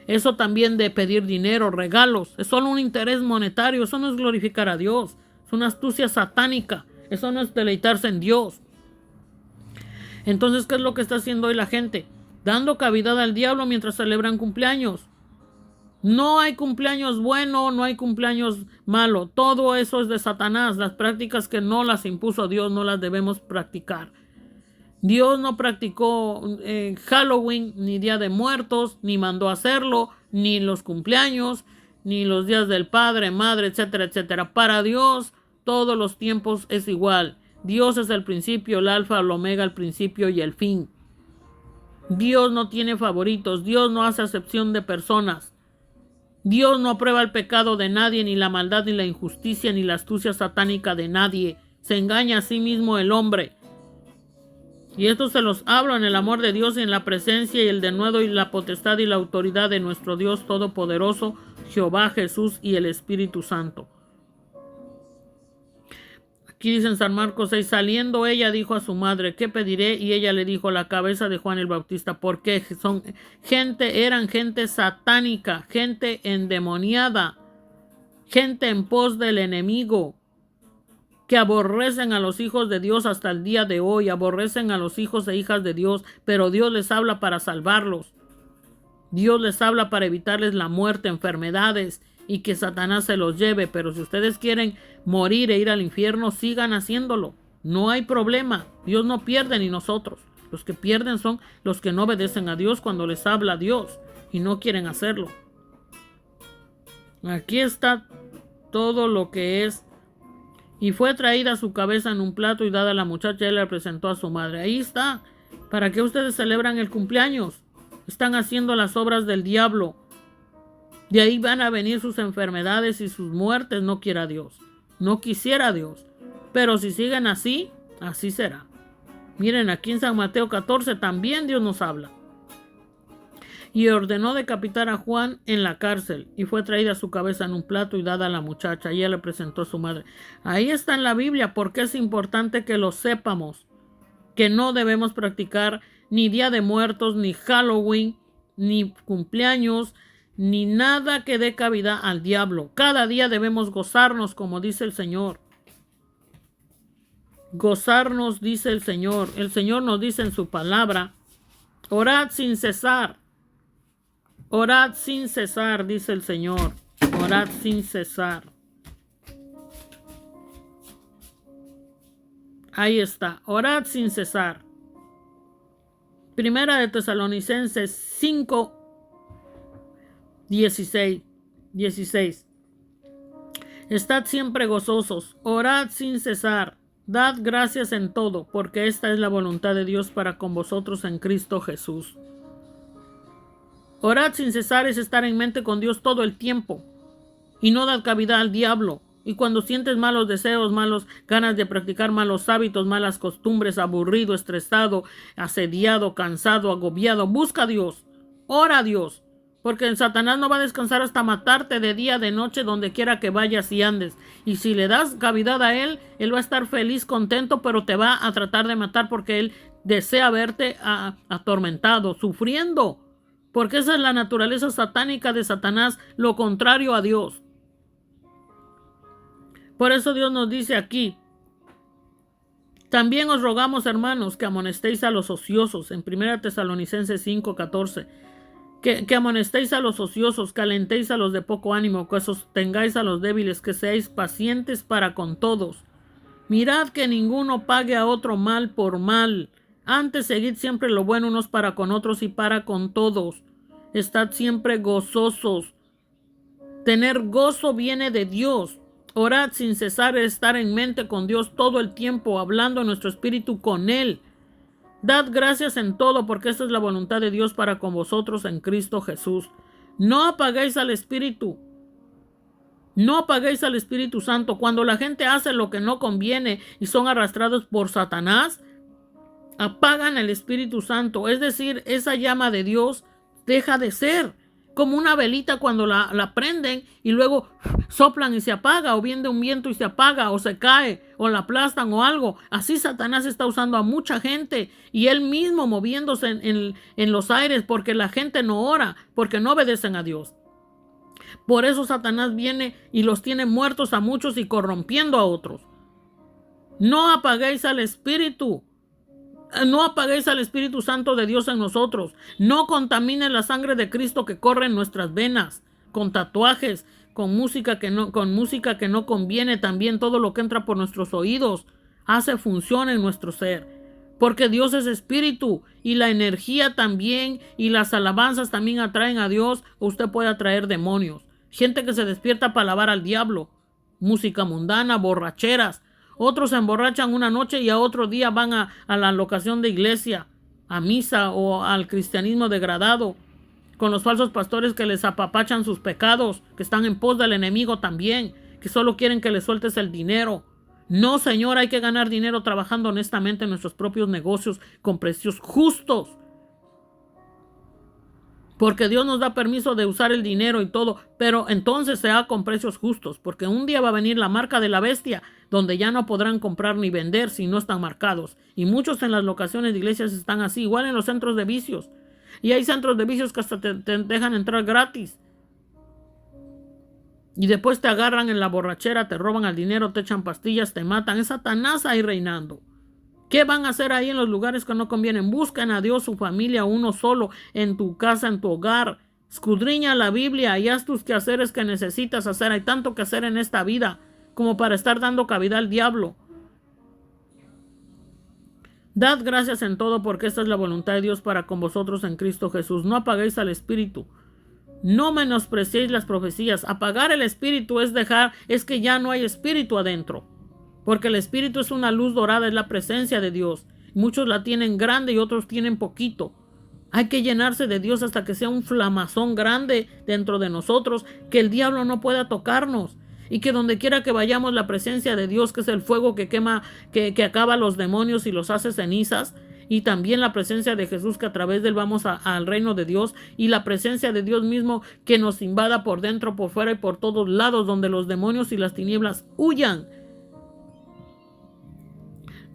Eso también de pedir dinero, regalos, es solo un interés monetario. Eso no es glorificar a Dios. Es una astucia satánica. Eso no es deleitarse en Dios. Entonces, ¿qué es lo que está haciendo hoy la gente? Dando cavidad al diablo mientras celebran cumpleaños. No hay cumpleaños bueno, no hay cumpleaños malo. Todo eso es de Satanás. Las prácticas que no las impuso Dios no las debemos practicar. Dios no practicó Halloween, ni Día de Muertos, ni mandó a hacerlo, ni los cumpleaños, ni los días del Padre, Madre, etcétera, etcétera. Para Dios, todos los tiempos es igual. Dios es el principio, el alfa, el omega, el principio y el fin. Dios no tiene favoritos. Dios no hace acepción de personas. Dios no aprueba el pecado de nadie, ni la maldad, ni la injusticia, ni la astucia satánica de nadie. Se engaña a sí mismo el hombre. Y esto se los hablo en el amor de Dios y en la presencia y el denuedo y la potestad y la autoridad de nuestro Dios Todopoderoso, Jehová, Jesús y el Espíritu Santo. Aquí dice en San Marcos 6, saliendo ella dijo a su madre, ¿qué pediré? Y ella le dijo, la cabeza de Juan el Bautista, porque eran gente satánica, gente endemoniada, gente en pos del enemigo, que aborrecen a los hijos de Dios hasta el día de hoy, aborrecen a los hijos e hijas de Dios, pero Dios les habla para salvarlos. Dios les habla para evitarles la muerte, enfermedades y que Satanás se los lleve. Pero si ustedes quieren morir e ir al infierno, sigan haciéndolo. No hay problema. Dios no pierde ni nosotros. Los que pierden son los que no obedecen a Dios cuando les habla Dios y no quieren hacerlo. Aquí está todo lo que es. Y fue traída su cabeza en un plato y dada a la muchacha, él le presentó a su madre. Ahí está. ¿Para qué ustedes celebran el cumpleaños? Están haciendo las obras del diablo. De ahí van a venir sus enfermedades y sus muertes, no quiera Dios. No quisiera Dios. Pero si siguen así, así será. Miren, aquí en San Mateo 14 también Dios nos habla. Y ordenó decapitar a Juan en la cárcel, y fue traída su cabeza en un plato y dada a la muchacha, y ella le presentó a su madre. Ahí está en la Biblia, porque es importante que lo sepamos, que no debemos practicar ni Día de Muertos, ni Halloween, ni cumpleaños, ni nada que dé cavidad al diablo. Cada día debemos gozarnos, como dice el Señor. Gozarnos, dice el Señor. El Señor nos dice en su palabra, orad sin cesar. Orad sin cesar, dice el Señor. Orad sin cesar. Ahí está. Orad sin cesar. Primera de Tesalonicenses 5, 16. Estad siempre gozosos. Orad sin cesar. Dad gracias en todo, porque esta es la voluntad de Dios para con vosotros en Cristo Jesús. Orad sin cesar es estar en mente con Dios todo el tiempo y no dar cavidad al diablo. Y cuando sientes malos deseos, malas ganas de practicar malos hábitos, malas costumbres, aburrido, estresado, asediado, cansado, agobiado, busca a Dios, ora a Dios, porque el Satanás no va a descansar hasta matarte de día, de noche, donde quiera que vayas y andes. Y si le das cavidad a él va a estar feliz, contento, pero te va a tratar de matar porque él desea verte atormentado, sufriendo. Porque esa es la naturaleza satánica de Satanás, lo contrario a Dios. Por eso Dios nos dice aquí, también os rogamos, hermanos, que amonestéis a los ociosos, en 1 Tesalonicenses 5:14, que amonestéis a los ociosos, que alentéis a los de poco ánimo, que sostengáis a los débiles, que seáis pacientes para con todos. Mirad que ninguno pague a otro mal por mal. Antes seguid siempre lo bueno unos para con otros y para con todos. Estad siempre gozosos. Tener gozo viene de Dios. Orad sin cesar, estar en mente con Dios todo el tiempo, hablando nuestro espíritu con Él. Dad gracias en todo, porque esta es la voluntad de Dios para con vosotros en Cristo Jesús. No apaguéis al Espíritu. No apaguéis al Espíritu Santo. Cuando la gente hace lo que no conviene y son arrastrados por Satanás, apagan el Espíritu Santo. Es decir, esa llama de Dios deja de ser como una velita cuando la prenden y luego soplan y se apaga, o viene un viento y se apaga, o se cae, o la aplastan o algo. Así Satanás está usando a mucha gente y él mismo moviéndose en los aires, porque la gente no ora, porque no obedecen a Dios. Por eso Satanás viene y los tiene muertos a muchos y corrompiendo a otros. No apaguéis al Espíritu. No apaguéis al Espíritu Santo de Dios en nosotros. No contaminen la sangre de Cristo que corre en nuestras venas, con tatuajes, con música que no conviene. También todo lo que entra por nuestros oídos hace función en nuestro ser. Porque Dios es espíritu y la energía también y las alabanzas también atraen a Dios. Usted puede atraer demonios. Gente que se despierta para alabar al diablo. Música mundana, borracheras. Otros se emborrachan una noche y a otro día van a la locación de iglesia, a misa o al cristianismo degradado, con los falsos pastores que les apapachan sus pecados, que están en pos del enemigo también, que solo quieren que les sueltes el dinero. No, Señor, hay que ganar dinero trabajando honestamente en nuestros propios negocios con precios justos. Porque Dios nos da permiso de usar el dinero y todo, pero entonces sea con precios justos, porque un día va a venir la marca de la bestia, donde ya no podrán comprar ni vender si no están marcados. Y muchos en las locaciones de iglesias están así, igual en los centros de vicios. Y hay centros de vicios que hasta te dejan entrar gratis. Y después te agarran en la borrachera, te roban el dinero, te echan pastillas, te matan. Es Satanás ahí reinando. ¿Qué van a hacer ahí en los lugares que no convienen? Buscan a Dios, su familia, uno solo, en tu casa, en tu hogar. Escudriña la Biblia y haz tus quehaceres que necesitas hacer. Hay tanto que hacer en esta vida como para estar dando cabida al diablo. Dad gracias en todo, porque esta es la voluntad de Dios para con vosotros en Cristo Jesús. No apaguéis al Espíritu. No menospreciéis las profecías. Apagar el Espíritu es que ya no hay Espíritu adentro. Porque el Espíritu es una luz dorada, es la presencia de Dios. Muchos la tienen grande y otros tienen poquito. Hay que llenarse de Dios hasta que sea un flamazón grande dentro de nosotros, que el diablo no pueda tocarnos. Y que donde quiera que vayamos, la presencia de Dios, que es el fuego que quema, que acaba los demonios y los hace cenizas. Y también la presencia de Jesús, que a través de él vamos al reino de Dios. Y la presencia de Dios mismo que nos invada por dentro, por fuera y por todos lados, donde los demonios y las tinieblas huyan.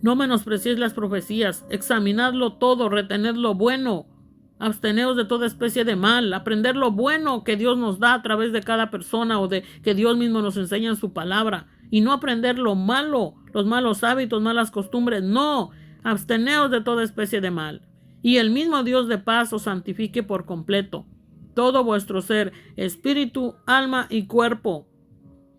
No menospreciéis las profecías, examinadlo todo, retened lo bueno, absteneos de toda especie de mal, aprender lo bueno que Dios nos da a través de cada persona o de que Dios mismo nos enseña en su palabra, y no aprender lo malo, los malos hábitos, malas costumbres. No, absteneos de toda especie de mal, y el mismo Dios de paz os santifique por completo, todo vuestro ser, espíritu, alma y cuerpo,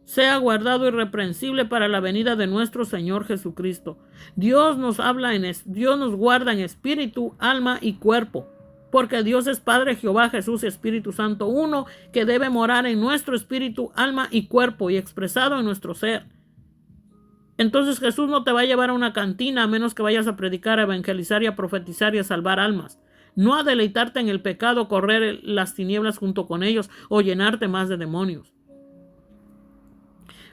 sea guardado irreprensible para la venida de nuestro Señor Jesucristo. Dios nos guarda en espíritu, alma y cuerpo, porque Dios es Padre, Jehová, Jesús y Espíritu Santo, uno que debe morar en nuestro espíritu, alma y cuerpo y expresado en nuestro ser. Entonces Jesús no te va a llevar a una cantina a menos que vayas a predicar, a evangelizar y a profetizar y a salvar almas. No a deleitarte en el pecado, correr las tinieblas junto con ellos o llenarte más de demonios.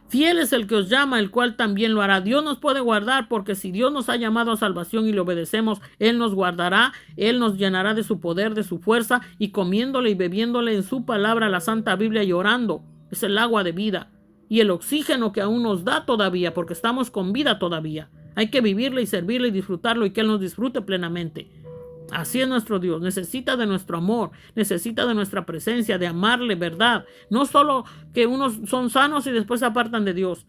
Fiel es el que os llama, el cual también lo hará. Dios nos puede guardar, porque si Dios nos ha llamado a salvación y le obedecemos, Él nos guardará, Él nos llenará de su poder, de su fuerza, y comiéndole y bebiéndole en su palabra, la Santa Biblia, y orando. Es el agua de vida y el oxígeno que aún nos da todavía, porque estamos con vida todavía. Hay que vivirle y servirle y disfrutarlo, y que Él nos disfrute plenamente. Así es nuestro Dios, necesita de nuestro amor, necesita de nuestra presencia, de amarle, ¿verdad? No solo que unos son sanos y después se apartan de Dios,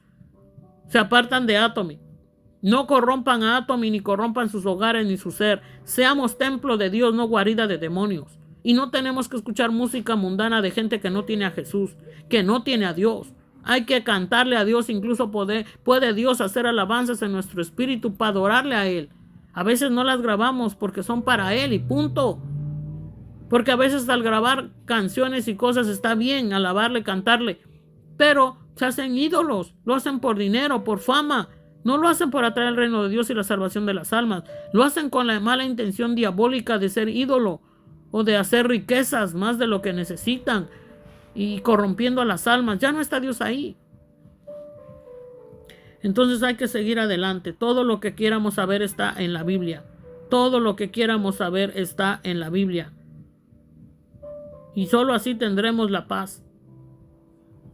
se apartan de Atomy. No corrompan a Atomy, ni corrompan sus hogares ni su ser. Seamos templo de Dios, no guarida de demonios. Y no tenemos que escuchar música mundana de gente que no tiene a Jesús, que no tiene a Dios. Hay que cantarle a Dios, incluso puede Dios hacer alabanzas en nuestro espíritu para adorarle a Él. A veces no las grabamos porque son para Él y punto. Porque a veces al grabar canciones y cosas está bien, alabarle, cantarle, pero se hacen ídolos, lo hacen por dinero, por fama. No lo hacen por atraer el reino de Dios y la salvación de las almas. Lo hacen con la mala intención diabólica de ser ídolo o de hacer riquezas más de lo que necesitan y corrompiendo a las almas. Ya no está Dios ahí. Entonces hay que seguir adelante. Todo lo que quieramos saber está en la Biblia. Todo lo que quieramos saber está en la Biblia. Y solo así tendremos la paz.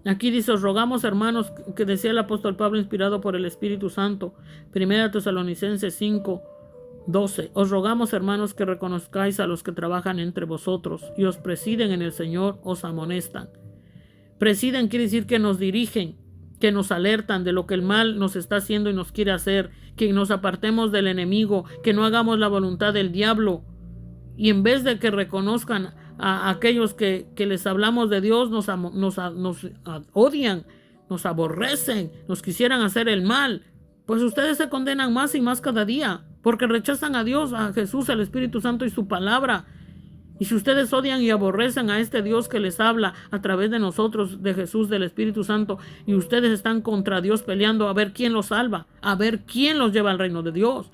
Aquí dice, os rogamos, hermanos, que decía el apóstol Pablo inspirado por el Espíritu Santo, 1 Tesalonicenses 5:12. Os rogamos, hermanos, que reconozcáis a los que trabajan entre vosotros y os presiden en el Señor, os amonestan. Presiden quiere decir que nos dirigen, que nos alertan de lo que el mal nos está haciendo y nos quiere hacer, que nos apartemos del enemigo, que no hagamos la voluntad del diablo. Y en vez de que reconozcan a aquellos que les hablamos de Dios, nos odian, nos aborrecen, nos quisieran hacer el mal, pues ustedes se condenan más y más cada día, porque rechazan a Dios, a Jesús, al Espíritu Santo y su palabra. Y si ustedes odian y aborrecen a este Dios que les habla a través de nosotros, de Jesús, del Espíritu Santo, y ustedes están contra Dios peleando a ver quién los salva, a ver quién los lleva al reino de Dios.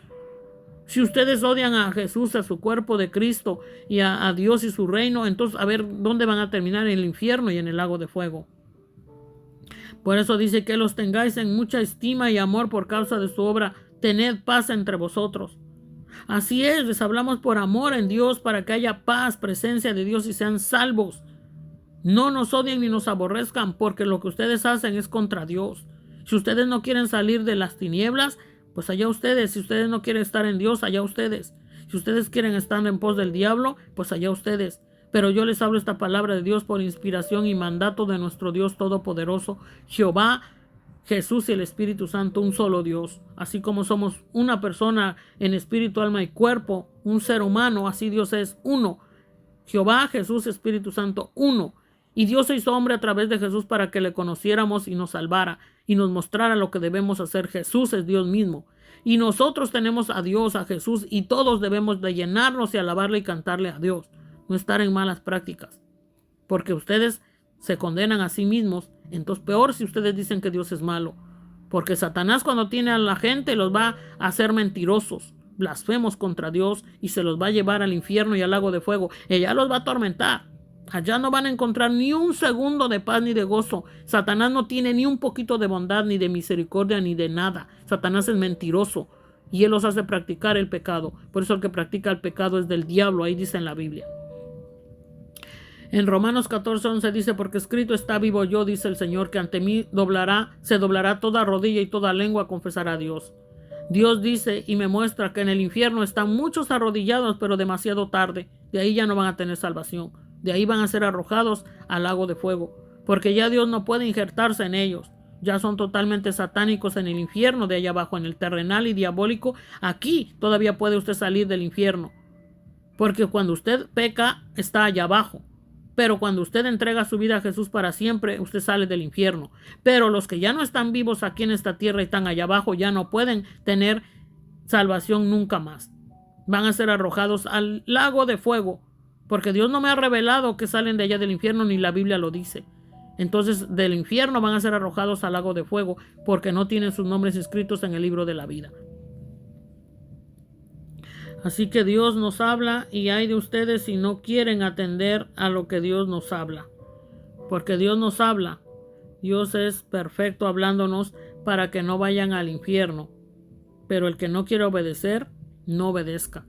Si ustedes odian a Jesús, a su cuerpo de Cristo y a Dios y su reino, entonces a ver dónde van a terminar, en el infierno y en el lago de fuego. Por eso dice que los tengáis en mucha estima y amor por causa de su obra. Tened paz entre vosotros. Así es, les hablamos por amor en Dios para que haya paz, presencia de Dios y sean salvos. No nos odien ni nos aborrezcan, porque lo que ustedes hacen es contra Dios. Si ustedes no quieren salir de las tinieblas, pues allá ustedes. Si ustedes no quieren estar en Dios, allá ustedes. Si ustedes quieren estar en pos del diablo, pues allá ustedes. Pero yo les hablo esta palabra de Dios por inspiración y mandato de nuestro Dios Todopoderoso, Jehová, Jesús y el Espíritu Santo, un solo Dios. Así como somos una persona en espíritu, alma y cuerpo, un ser humano, así Dios es uno. Jehová, Jesús, Espíritu Santo, uno. Y Dios se hizo hombre a través de Jesús para que le conociéramos y nos salvara y nos mostrara lo que debemos hacer. Jesús es Dios mismo. Y nosotros tenemos a Dios, a Jesús, y todos debemos de llenarnos y alabarle y cantarle a Dios. No estar en malas prácticas. Porque ustedes se condenan a sí mismos. Entonces peor si ustedes dicen que Dios es malo. Porque Satanás cuando tiene a la gente los va a hacer mentirosos, blasfemos contra Dios, y se los va a llevar al infierno y al lago de fuego. Ella los va a atormentar. Allá no van a encontrar ni un segundo de paz ni de gozo. Satanás no tiene ni un poquito de bondad, ni de misericordia, ni de nada. Satanás es mentiroso y él los hace practicar el pecado. Por eso el que practica el pecado es del diablo, ahí dice en la Biblia. En Romanos 14:11 dice, porque escrito está, vivo yo, dice el Señor, que ante mí se doblará toda rodilla y toda lengua confesará a Dios. Dios dice y me muestra que en el infierno están muchos arrodillados, pero demasiado tarde. De ahí ya no van a tener salvación. De ahí van a ser arrojados al lago de fuego, porque ya Dios no puede injertarse en ellos. Ya son totalmente satánicos en el infierno de allá abajo, en el terrenal y diabólico. Aquí todavía puede usted salir del infierno, porque cuando usted peca está allá abajo. Pero cuando usted entrega su vida a Jesús para siempre, usted sale del infierno. Pero los que ya no están vivos aquí en esta tierra y están allá abajo, ya no pueden tener salvación nunca más. Van a ser arrojados al lago de fuego, porque Dios no me ha revelado que salen de allá del infierno, ni la Biblia lo dice. Entonces del infierno van a ser arrojados al lago de fuego, porque no tienen sus nombres escritos en el libro de la vida. Así que Dios nos habla, y hay de ustedes si no quieren atender a lo que Dios nos habla. Porque Dios nos habla. Dios es perfecto hablándonos para que no vayan al infierno. Pero el que no quiere obedecer, no obedezca.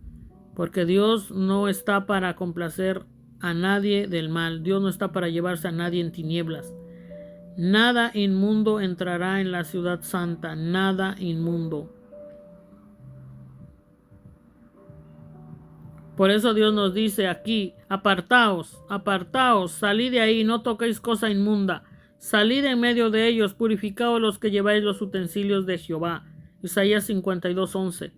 Porque Dios no está para complacer a nadie del mal. Dios no está para llevarse a nadie en tinieblas. Nada inmundo entrará en la ciudad santa. Nada inmundo. Por eso Dios nos dice aquí, apartaos, apartaos, salid de ahí, no toquéis cosa inmunda. Salid en medio de ellos, purificaos los que lleváis los utensilios de Jehová. Isaías 52:11.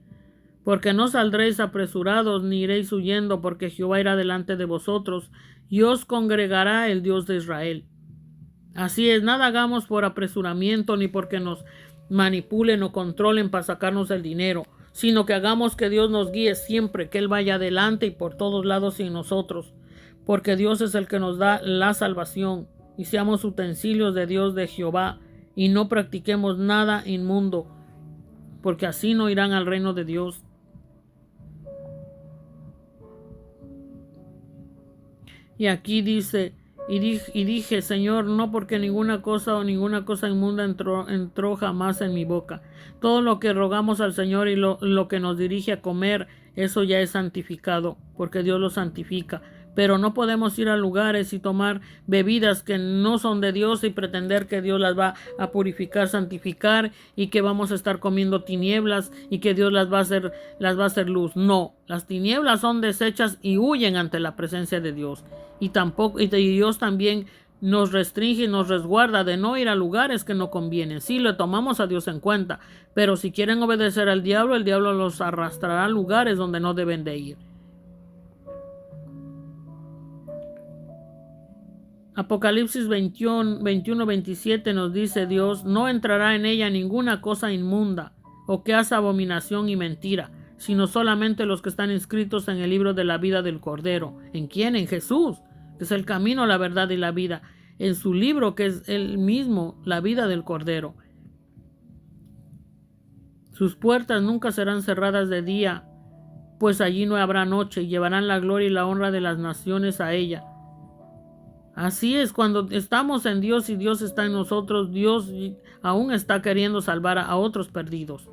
Porque no saldréis apresurados, ni iréis huyendo, porque Jehová irá delante de vosotros, y os congregará el Dios de Israel. Así es, nada hagamos por apresuramiento, ni porque nos manipulen o controlen para sacarnos el dinero, sino que hagamos que Dios nos guíe siempre, que Él vaya adelante y por todos lados sin nosotros, porque Dios es el que nos da la salvación, y seamos utensilios de Dios, de Jehová, y no practiquemos nada inmundo, porque así no irán al reino de Dios. Y aquí dice, y dije, Señor, no, porque ninguna cosa inmunda entró jamás en mi boca. Todo lo que rogamos al Señor y lo que nos dirige a comer eso ya es santificado, porque Dios lo santifica. Pero no podemos ir a lugares y tomar bebidas que no son de Dios y pretender que Dios las va a purificar, santificar, y que vamos a estar comiendo tinieblas y que Dios las va a hacer luz. No, las tinieblas son desechas y huyen ante la presencia de Dios. Y Dios también nos restringe y nos resguarda de no ir a lugares que no convienen. Sí, le tomamos a Dios en cuenta, pero si quieren obedecer al diablo, el diablo los arrastrará a lugares donde no deben de ir. Apocalipsis 21-27 nos dice Dios: no entrará en ella ninguna cosa inmunda o que hace abominación y mentira, sino solamente los que están inscritos en el libro de la vida del Cordero. ¿En quién? En Jesús, que es el camino, la verdad y la vida. En su libro, que es el mismo, la vida del Cordero. Sus puertas nunca serán cerradas de día, pues allí no habrá noche, y llevarán la gloria y la honra de las naciones a ella. Así es, cuando estamos en Dios y Dios está en nosotros, Dios aún está queriendo salvar a otros perdidos.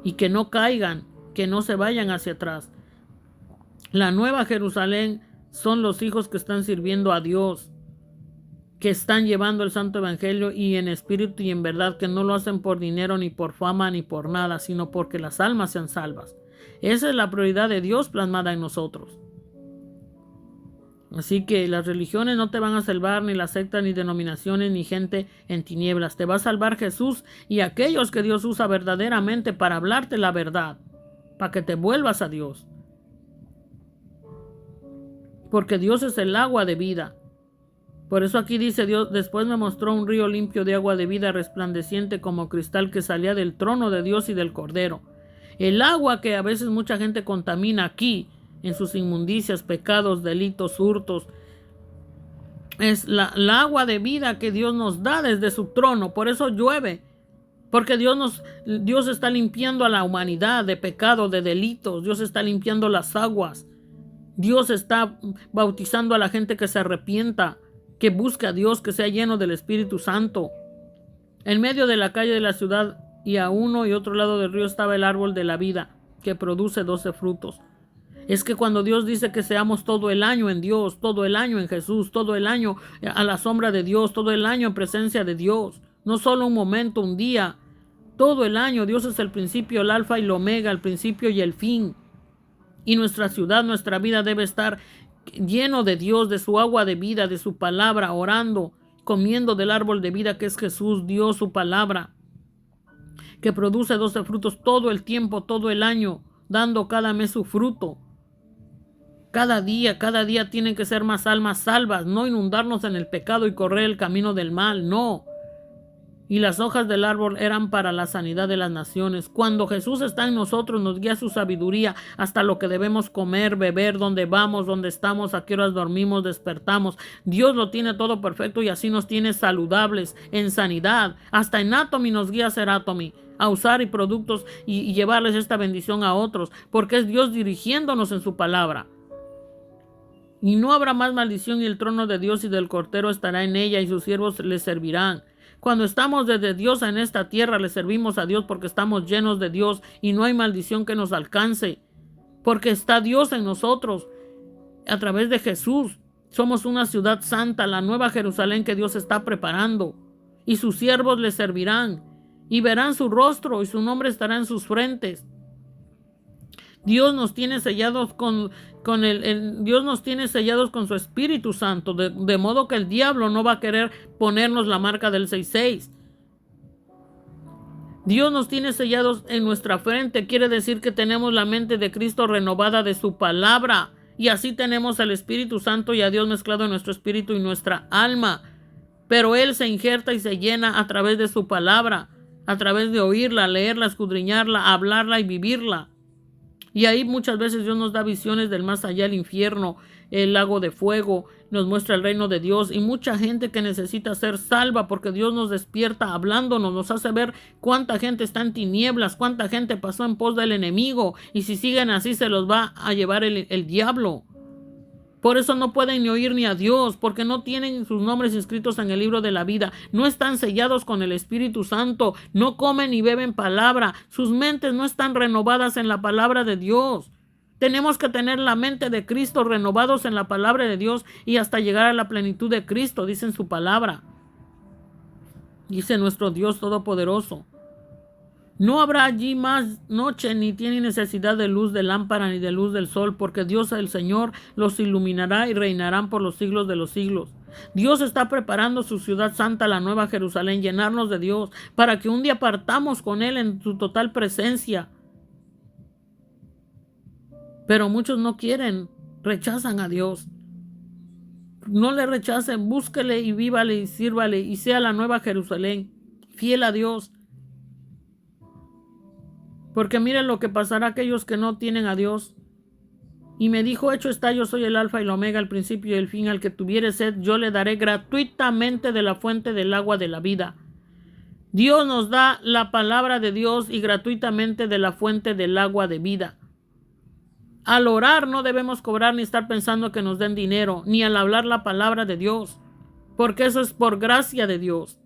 Y que no caigan, que no se vayan hacia atrás. La nueva Jerusalén son los hijos que están sirviendo a Dios, que están llevando el santo evangelio y en espíritu y en verdad, que no lo hacen por dinero, ni por fama, ni por nada, sino porque las almas sean salvas. Esa es la prioridad de Dios plasmada en nosotros. Así que las religiones no te van a salvar, ni las sectas, ni denominaciones, ni gente en tinieblas. Te va a salvar Jesús y aquellos que Dios usa verdaderamente para hablarte la verdad, para que te vuelvas a Dios. Porque Dios es el agua de vida. Por eso aquí dice Dios: después me mostró un río limpio de agua de vida, resplandeciente como cristal, que salía del trono de Dios y del Cordero. El agua que a veces mucha gente contamina aquí, en sus inmundicias, pecados, delitos, hurtos, es la agua de vida que Dios nos da desde su trono. Por eso llueve, porque Dios está limpiando a la humanidad de pecado, de delitos. Dios está limpiando las aguas. Dios está bautizando a la gente que se arrepienta, que busca a Dios, que sea lleno del Espíritu Santo. En medio de la calle de la ciudad y a uno y otro lado del río estaba el árbol de la vida, que produce 12 frutos. Es que cuando Dios dice que seamos todo el año en Dios, todo el año en Jesús, todo el año a la sombra de Dios, todo el año en presencia de Dios, no solo un momento, un día, todo el año. Dios es el principio, el alfa y el omega, el principio y el fin. Y nuestra ciudad, nuestra vida debe estar lleno de Dios, de su agua de vida, de su palabra, orando, comiendo del árbol de vida que es Jesús, Dios, su palabra, que produce 12 frutos todo el tiempo, todo el año, dando cada mes su fruto. Cada día tienen que ser más almas salvas, no inundarnos en el pecado y correr el camino del mal, no. Y las hojas del árbol eran para la sanidad de las naciones. Cuando Jesús está en nosotros, nos guía su sabiduría hasta lo que debemos comer, beber, dónde vamos, dónde estamos, a qué horas dormimos, despertamos. Dios lo tiene todo perfecto y así nos tiene saludables, en sanidad. Hasta en Atomy nos guía a hacer Atomy, a usar y productos y llevarles esta bendición a otros, porque es Dios dirigiéndonos en su palabra. Y no habrá más maldición, y el trono de Dios y del Cordero estará en ella, y sus siervos le servirán. Cuando estamos desde Dios en esta tierra, le servimos a Dios porque estamos llenos de Dios y no hay maldición que nos alcance, porque está Dios en nosotros a través de Jesús. Somos una ciudad santa, la nueva Jerusalén que Dios está preparando, y sus siervos le servirán y verán su rostro y su nombre estará en sus frentes. Dios nos tiene sellados Dios nos tiene sellados con su Espíritu Santo, de modo que el diablo no va a querer ponernos la marca del 666. Dios nos tiene sellados en nuestra frente, quiere decir que tenemos la mente de Cristo renovada de su palabra, y así tenemos al Espíritu Santo y a Dios mezclado en nuestro espíritu y nuestra alma. Pero Él se injerta y se llena a través de su palabra, a través de oírla, leerla, escudriñarla, hablarla y vivirla. Y ahí muchas veces Dios nos da visiones del más allá, el infierno, el lago de fuego, nos muestra el reino de Dios, y mucha gente que necesita ser salva, porque Dios nos despierta hablándonos, nos hace ver cuánta gente está en tinieblas, cuánta gente pasó en pos del enemigo, y si siguen así se los va a llevar el diablo. Por eso no pueden ni oír ni a Dios, porque no tienen sus nombres inscritos en el libro de la vida, no están sellados con el Espíritu Santo, no comen ni beben palabra, sus mentes no están renovadas en la palabra de Dios. Tenemos que tener la mente de Cristo, renovados en la palabra de Dios y hasta llegar a la plenitud de Cristo, dice en su palabra. Dice nuestro Dios Todopoderoso. No habrá allí más noche, ni tiene necesidad de luz de lámpara ni de luz del sol, porque Dios el Señor los iluminará y reinarán por los siglos de los siglos. Dios está preparando su ciudad santa, la nueva Jerusalén, llenarnos de Dios, para que un día partamos con Él en su total presencia. Pero muchos no quieren, rechazan a Dios. No le rechacen, búsquele y vívale y sírvale y sea la nueva Jerusalén, fiel a Dios. Porque miren lo que pasará a aquellos que no tienen a Dios. Y me dijo, hecho está, yo soy el alfa y el omega, el principio y el fin. Al que tuviere sed, yo le daré gratuitamente de la fuente del agua de la vida. Dios nos da la palabra de Dios y gratuitamente de la fuente del agua de vida. Al orar no debemos cobrar ni estar pensando que nos den dinero, ni al hablar la palabra de Dios, porque eso es por gracia de Dios.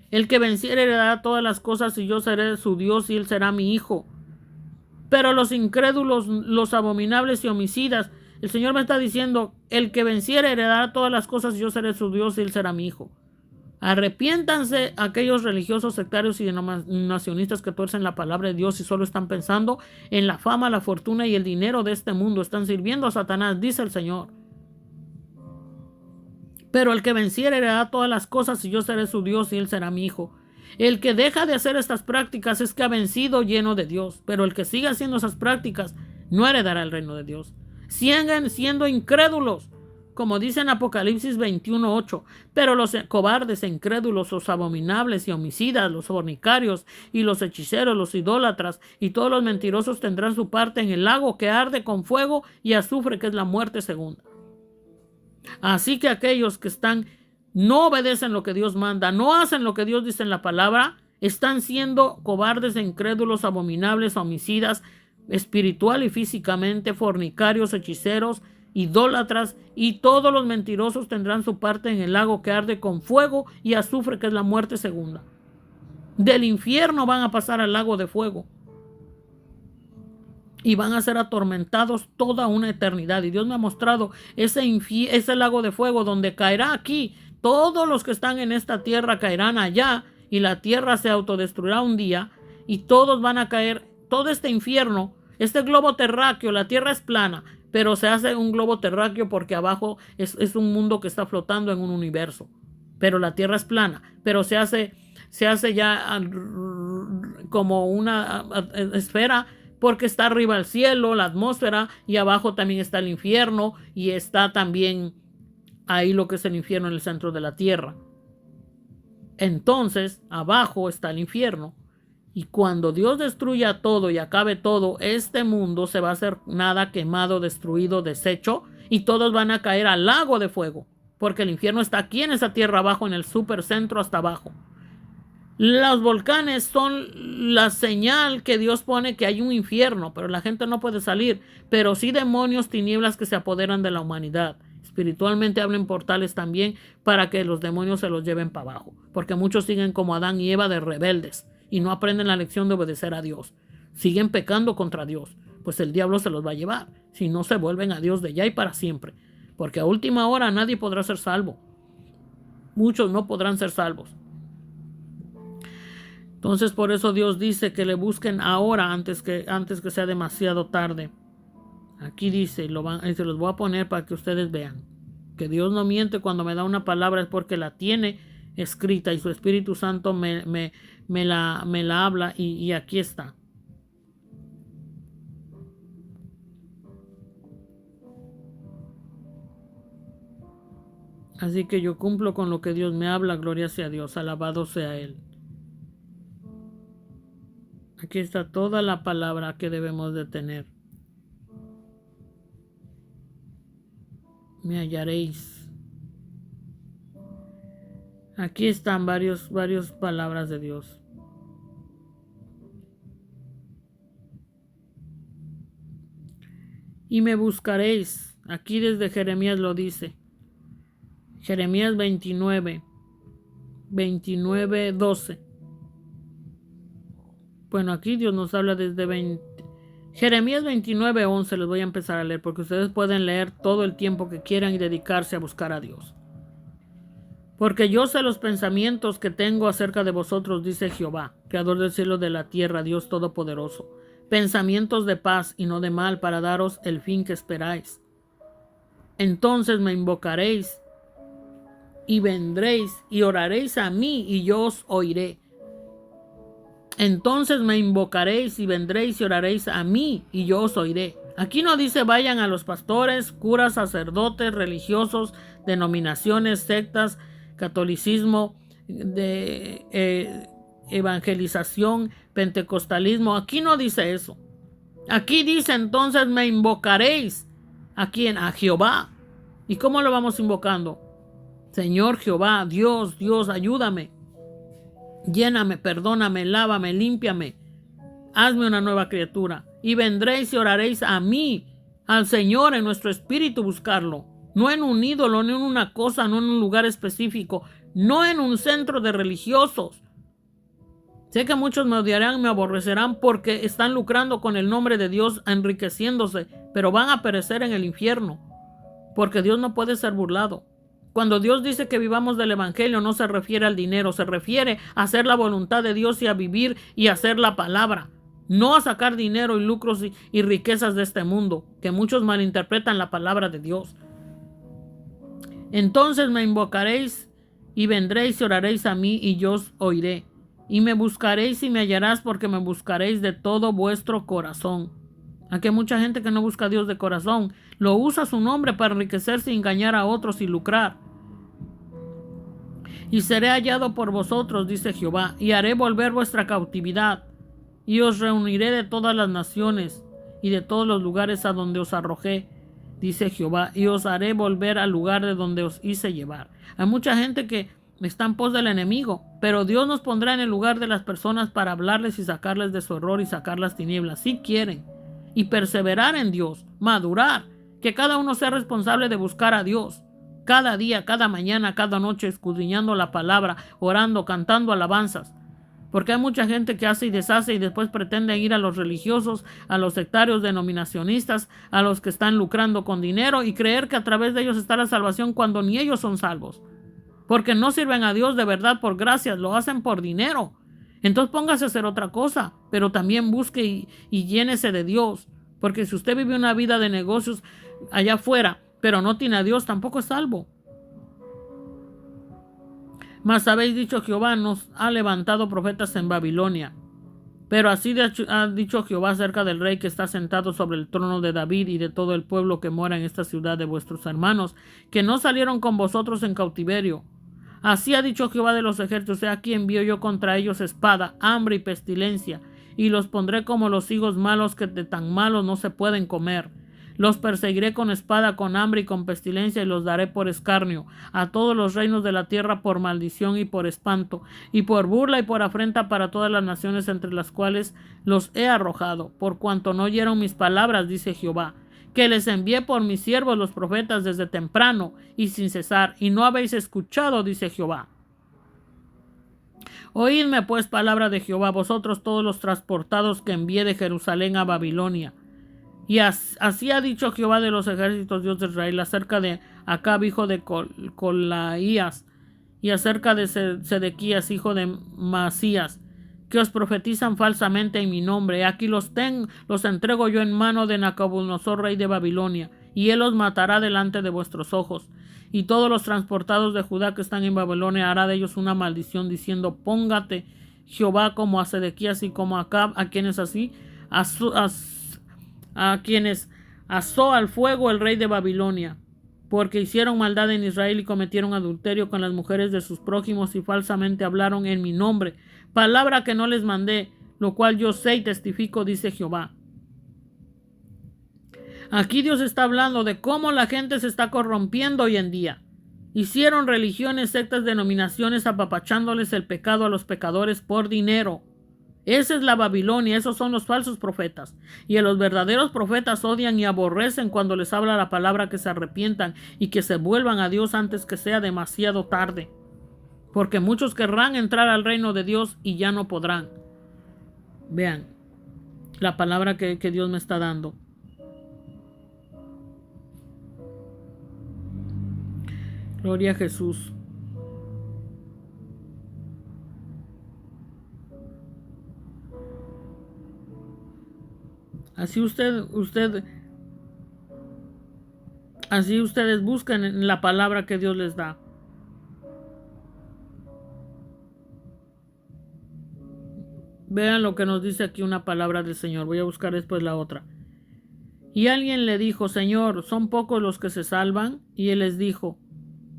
El que venciere heredará todas las cosas y yo seré su Dios y él será mi hijo. Pero los incrédulos, los abominables y homicidas, el Señor me está diciendo, el que venciere heredará todas las cosas y yo seré su Dios y él será mi hijo. Arrepiéntanse aquellos religiosos, sectarios y denominacionistas que tuercen la palabra de Dios y solo están pensando en la fama, la fortuna y el dinero de este mundo. Están sirviendo a Satanás, dice el Señor. Pero el que venciere heredará todas las cosas y yo seré su Dios y él será mi hijo. El que deja de hacer estas prácticas es que ha vencido lleno de Dios, pero el que sigue haciendo esas prácticas no heredará el reino de Dios. Siguen siendo incrédulos, como dice en Apocalipsis 21:8, pero los cobardes e incrédulos, los abominables y homicidas, los fornicarios y los hechiceros, los idólatras y todos los mentirosos tendrán su parte en el lago que arde con fuego y azufre, que es la muerte segunda. Así que aquellos que no obedecen lo que Dios manda, no hacen lo que Dios dice en la palabra, están siendo cobardes, incrédulos, abominables, homicidas, espiritual y físicamente, fornicarios, hechiceros, idólatras, y todos los mentirosos tendrán su parte en el lago que arde con fuego y azufre, que es la muerte segunda. Del infierno van a pasar al lago de fuego y van a ser atormentados toda una eternidad. Y Dios me ha mostrado ese lago de fuego donde caerá aquí. Todos los que están en esta tierra caerán allá y la tierra se autodestruirá un día y todos van a caer. Todo este infierno, este globo terráqueo, la tierra es plana, pero se hace un globo terráqueo porque abajo es un mundo que está flotando en un universo. Pero la tierra es plana, pero se hace ya como una esfera, porque está arriba el cielo, la atmósfera, y abajo también está el infierno, y está también ahí lo que es el infierno en el centro de la tierra. Entonces, abajo está el infierno. Y cuando Dios destruya todo y acabe todo, este mundo se va a hacer nada, quemado, destruido, deshecho, y todos van a caer al lago de fuego, porque el infierno está aquí en esa tierra abajo, en el supercentro hasta abajo. Los volcanes son la señal que Dios pone que hay un infierno, pero la gente no puede salir. Pero sí demonios, tinieblas que se apoderan de la humanidad. Espiritualmente hablan portales también para que los demonios se los lleven para abajo. Porque muchos siguen como Adán y Eva de rebeldes y no aprenden la lección de obedecer a Dios. Siguen pecando contra Dios. Pues el diablo se los va a llevar si no se vuelven a Dios de ya y para siempre. Porque a última hora nadie podrá ser salvo. Muchos no podrán ser salvos. Entonces por eso Dios dice que le busquen ahora antes que sea demasiado tarde. Aquí dice, se los voy a poner para que ustedes vean, que Dios no miente cuando me da una palabra, es porque la tiene escrita y su Espíritu Santo me la habla y aquí está. Así que yo cumplo con lo que Dios me habla, gloria sea a Dios, alabado sea Él. Aquí está toda la palabra que debemos de tener. Me hallaréis. Aquí están varias palabras de Dios. Y me buscaréis. Aquí desde Jeremías lo dice. Jeremías 29:12. Bueno, aquí Dios nos habla desde Jeremías 29:11 les voy a empezar a leer porque ustedes pueden leer todo el tiempo que quieran y dedicarse a buscar a Dios. Porque yo sé los pensamientos que tengo acerca de vosotros, dice Jehová, creador del cielo y de la tierra, Dios todopoderoso. Pensamientos de paz y no de mal, para daros el fin que esperáis. Entonces me invocaréis y vendréis y oraréis a mí y yo os oiré. Entonces me invocaréis y vendréis y oraréis a mí y yo os oiré. Aquí no dice vayan a los pastores, curas, sacerdotes, religiosos, denominaciones, sectas, catolicismo, evangelización, pentecostalismo. Aquí no dice eso. Aquí dice entonces me invocaréis. ¿A quién? A Jehová. ¿Y cómo lo vamos invocando? Señor Jehová, Dios, ayúdame. Lléname, perdóname, lávame, límpiame. Hazme una nueva criatura. Y vendréis y oraréis a mí, al Señor, en nuestro espíritu buscarlo. No en un ídolo, no en una cosa, no en un lugar específico, no en un centro de religiosos. Sé que muchos me odiarán, me aborrecerán porque están lucrando con el nombre de Dios, enriqueciéndose, pero van a perecer en el infierno, porque Dios no puede ser burlado. Cuando Dios dice que vivamos del evangelio, no se refiere al dinero, se refiere a hacer la voluntad de Dios y a vivir y hacer la palabra, no a sacar dinero y lucros y riquezas de este mundo, que muchos malinterpretan la palabra de Dios. Entonces me invocaréis y vendréis y oraréis a mí y yo os oiré. Y me buscaréis y me hallarás porque me buscaréis de todo vuestro corazón. Aquí hay mucha gente que no busca a Dios de corazón. Lo usa su nombre para enriquecerse y engañar a otros y lucrar. Y seré hallado por vosotros, dice Jehová, y haré volver vuestra cautividad. Y os reuniré de todas las naciones y de todos los lugares a donde os arrojé, dice Jehová, y os haré volver al lugar de donde os hice llevar. Hay mucha gente que está en pos del enemigo, pero Dios nos pondrá en el lugar de las personas para hablarles y sacarles de su error y sacar las tinieblas, si quieren. Y perseverar en Dios, madurar, que cada uno sea responsable de buscar a Dios. Cada día, cada mañana, cada noche, escudriñando la palabra, orando, cantando alabanzas. Porque hay mucha gente que hace y deshace y después pretenden ir a los religiosos, a los sectarios denominacionistas, a los que están lucrando con dinero y creer que a través de ellos está la salvación cuando ni ellos son salvos. Porque no sirven a Dios de verdad por gracias, lo hacen por dinero. Entonces póngase a hacer otra cosa, pero también busque y llénese de Dios. Porque si usted vive una vida de negocios allá afuera, pero no tiene a Dios, tampoco es salvo. Mas habéis dicho, Jehová nos ha levantado profetas en Babilonia. Pero así ha dicho Jehová acerca del rey que está sentado sobre el trono de David y de todo el pueblo que mora en esta ciudad de vuestros hermanos, que no salieron con vosotros en cautiverio. Así ha dicho Jehová de los ejércitos, he aquí envío yo contra ellos espada, hambre y pestilencia, y los pondré como los higos malos que de tan malos no se pueden comer. Los perseguiré con espada, con hambre y con pestilencia, y los daré por escarnio a todos los reinos de la tierra, por maldición y por espanto, y por burla y por afrenta para todas las naciones entre las cuales los he arrojado, por cuanto no oyeron mis palabras, dice Jehová, que les envié por mis siervos los profetas desde temprano y sin cesar, y no habéis escuchado, dice Jehová. Oídme pues palabra de Jehová, vosotros todos los transportados que envié de Jerusalén a Babilonia. Y así ha dicho Jehová de los ejércitos, Dios de Israel, acerca de Acab, hijo de Colaías, y acerca de Sedequías, hijo de Masías, que os profetizan falsamente en mi nombre. Aquí los entrego yo en mano de Nabucodonosor, rey de Babilonia, y él los matará delante de vuestros ojos. Y todos los transportados de Judá que están en Babilonia hará de ellos una maldición, diciendo, póngate Jehová como a Sedequías y como a Acab, a quienes asó al fuego el rey de Babilonia, porque hicieron maldad en Israel y cometieron adulterio con las mujeres de sus prójimos y falsamente hablaron en mi nombre, palabra que no les mandé, lo cual yo sé y testifico, dice Jehová. Aquí Dios está hablando de cómo la gente se está corrompiendo hoy en día. Hicieron religiones, sectas, denominaciones, apapachándoles el pecado a los pecadores por dinero. Esa es la Babilonia, esos son los falsos profetas. Y a los verdaderos profetas odian y aborrecen cuando les habla la palabra, que se arrepientan y que se vuelvan a Dios antes que sea demasiado tarde. Porque muchos querrán entrar al reino de Dios y ya no podrán. Vean, la palabra que Dios me está dando. Gloria a Jesús. Así así ustedes buscan en la palabra que Dios les da. Vean lo que nos dice aquí una palabra del Señor. Voy a buscar después la otra. Y alguien le dijo: Señor, ¿son pocos los que se salvan? Y él les dijo: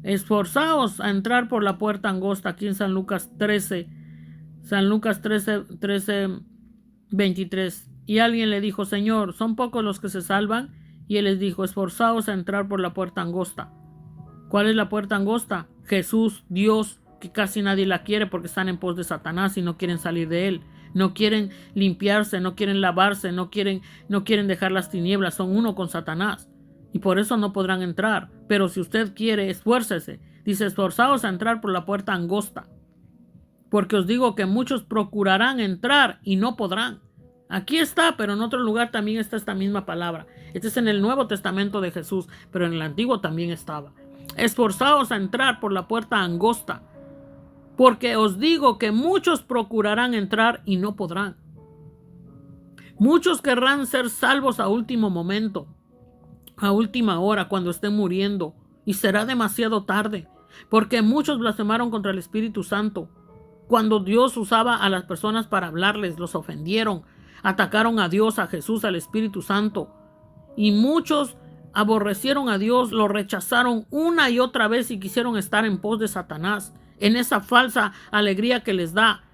esforzaos a entrar por la puerta angosta. Aquí en San Lucas 13, 23. Y alguien le dijo: Señor, ¿son pocos los que se salvan? Y él les dijo: esforzaos a entrar por la puerta angosta. ¿Cuál es la puerta angosta? Jesús, Dios, que casi nadie la quiere porque están en pos de Satanás y no quieren salir de él. No quieren limpiarse, no quieren lavarse, no quieren dejar las tinieblas, son uno con Satanás. Y por eso no podrán entrar. Pero si usted quiere, esfuércese. Dice: esforzaos a entrar por la puerta angosta. Porque os digo que muchos procurarán entrar y no podrán. Aquí está, pero en otro lugar también está esta misma palabra. Este es en el Nuevo Testamento de Jesús, pero en el Antiguo también estaba. Esforzaos a entrar por la puerta angosta, porque os digo que muchos procurarán entrar y no podrán. Muchos querrán ser salvos a último momento, a última hora, cuando estén muriendo, y será demasiado tarde, porque muchos blasfemaron contra el Espíritu Santo. Cuando Dios usaba a las personas para hablarles, los ofendieron, atacaron a Dios, a Jesús, al Espíritu Santo, y muchos aborrecieron a Dios, lo rechazaron una y otra vez y quisieron estar en pos de Satanás, en esa falsa alegría que les da,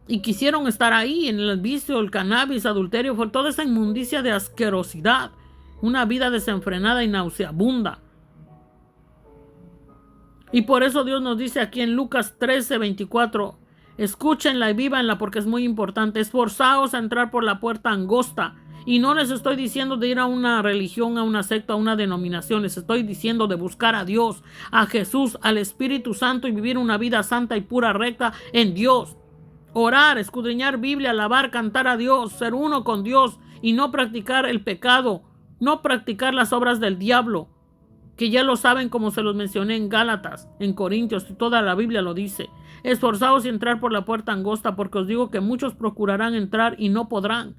y quisieron estar ahí en el vicio, el cannabis, adulterio, fue toda esa inmundicia de asquerosidad, una vida desenfrenada y nauseabunda. Y por eso Dios nos dice aquí en Lucas 13:24, escúchenla y vívanla, porque es muy importante. Esforzaos a entrar por la puerta angosta. Y no les estoy diciendo de ir a una religión, a una secta, a una denominación. Les estoy diciendo de buscar a Dios, a Jesús, al Espíritu Santo, y vivir una vida santa y pura, recta en Dios. Orar, escudriñar Biblia, alabar, cantar a Dios, ser uno con Dios y no practicar el pecado, no practicar las obras del diablo, que ya lo saben, como se los mencioné en Gálatas, en Corintios, y toda la Biblia lo dice. Esforzaos y entrar por la puerta angosta, porque os digo que muchos procurarán entrar y no podrán.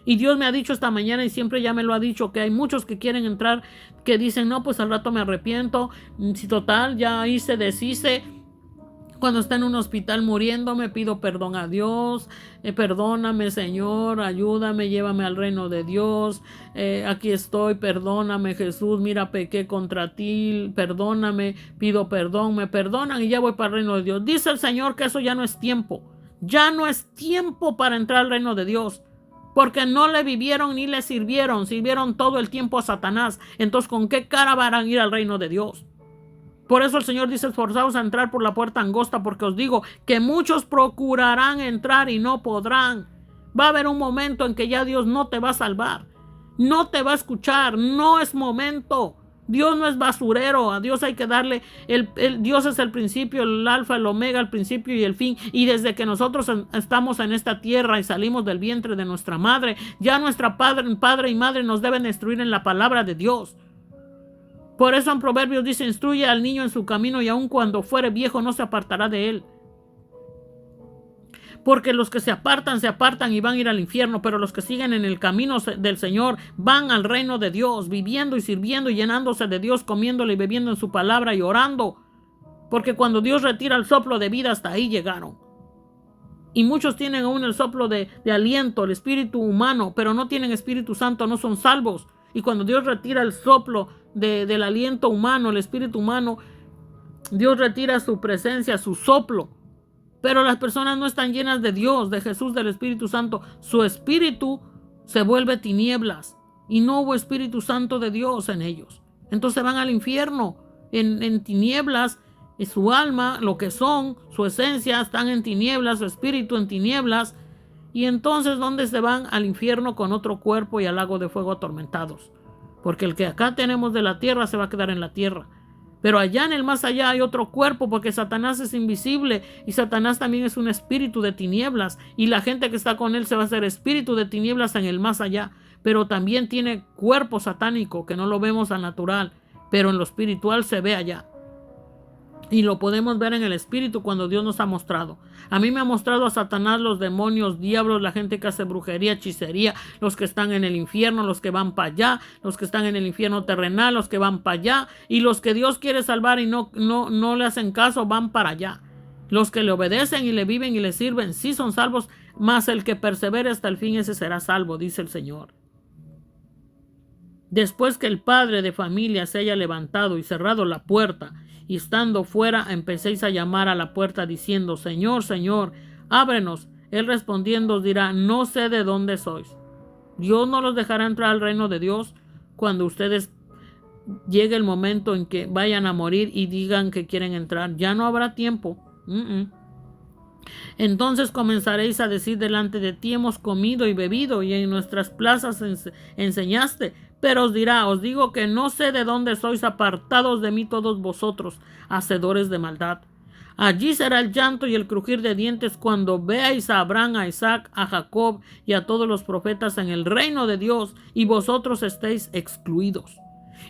Y Dios me ha dicho esta mañana, y siempre ya me lo ha dicho, que hay muchos que quieren entrar, que dicen: no, pues al rato me arrepiento, si total, ya hice, deshice. Cuando está en un hospital muriendo, me pido perdón a Dios, perdóname, Señor, ayúdame, llévame al reino de Dios, aquí estoy, perdóname, Jesús, mira, pequé contra ti, perdóname, pido perdón, me perdonan y ya voy para el reino de Dios. Dice el Señor que eso ya no es tiempo para entrar al reino de Dios, porque no le vivieron ni le sirvieron todo el tiempo a Satanás. Entonces, ¿con qué cara van a ir al reino de Dios? Por eso el Señor dice: esforzaos a entrar por la puerta angosta, porque os digo que muchos procurarán entrar y no podrán. Va a haber un momento en que ya Dios no te va a salvar, no te va a escuchar, no es momento. Dios no es basurero, a Dios hay que darle, Dios es el principio, el alfa, el omega, el principio y el fin. Y desde que nosotros estamos en esta tierra y salimos del vientre de nuestra madre, ya nuestra padre y madre nos deben instruir en la palabra de Dios. Por eso en Proverbios dice: instruye al niño en su camino, y aun cuando fuere viejo no se apartará de él. Porque los que se apartan y van a ir al infierno, pero los que siguen en el camino del Señor van al reino de Dios, viviendo y sirviendo y llenándose de Dios, comiéndole y bebiendo en su palabra y orando. Porque cuando Dios retira el soplo de vida, hasta ahí llegaron. Y muchos tienen aún el soplo de aliento, el espíritu humano, pero no tienen Espíritu Santo, no son salvos. Y cuando Dios retira el soplo del aliento humano, el espíritu humano, Dios retira su presencia, su soplo. Pero las personas no están llenas de Dios, de Jesús, del Espíritu Santo. Su espíritu se vuelve tinieblas y no hubo Espíritu Santo de Dios en ellos. Entonces van al infierno en tinieblas, y su alma, lo que son, su esencia, están en tinieblas, su espíritu en tinieblas. Y entonces, ¿dónde se van? Al infierno con otro cuerpo y al lago de fuego atormentados. Porque el que acá tenemos de la tierra se va a quedar en la tierra. Pero allá en el más allá hay otro cuerpo, porque Satanás es invisible y Satanás también es un espíritu de tinieblas, y la gente que está con él se va a hacer espíritu de tinieblas en el más allá. Pero también tiene cuerpo satánico que no lo vemos al natural, pero en lo espiritual se ve allá. Y lo podemos ver en el espíritu cuando Dios nos ha mostrado. A mí me ha mostrado a Satanás, los demonios, diablos, la gente que hace brujería, hechicería, los que están en el infierno, los que van para allá, los que están en el infierno terrenal, los que van para allá, y los que Dios quiere salvar y no le hacen caso, van para allá. Los que le obedecen y le viven y le sirven, sí son salvos, mas el que persevere hasta el fin, ese será salvo, dice el Señor. Después que el padre de familia se haya levantado y cerrado la puerta, y estando fuera empecéis a llamar a la puerta diciendo: Señor, Señor, ábrenos. Él respondiendo os dirá: no sé de dónde sois. Dios no los dejará entrar al reino de Dios cuando ustedes llegue el momento en que vayan a morir y digan que quieren entrar. Ya no habrá tiempo. Entonces comenzaréis a decir delante de ti: hemos comido y bebido y en nuestras plazas enseñaste. Pero os dirá: os digo que no sé de dónde sois, apartados de mí todos vosotros, hacedores de maldad. Allí será el llanto y el crujir de dientes cuando veáis a Abraham, a Isaac, a Jacob y a todos los profetas en el reino de Dios, y vosotros estéis excluidos.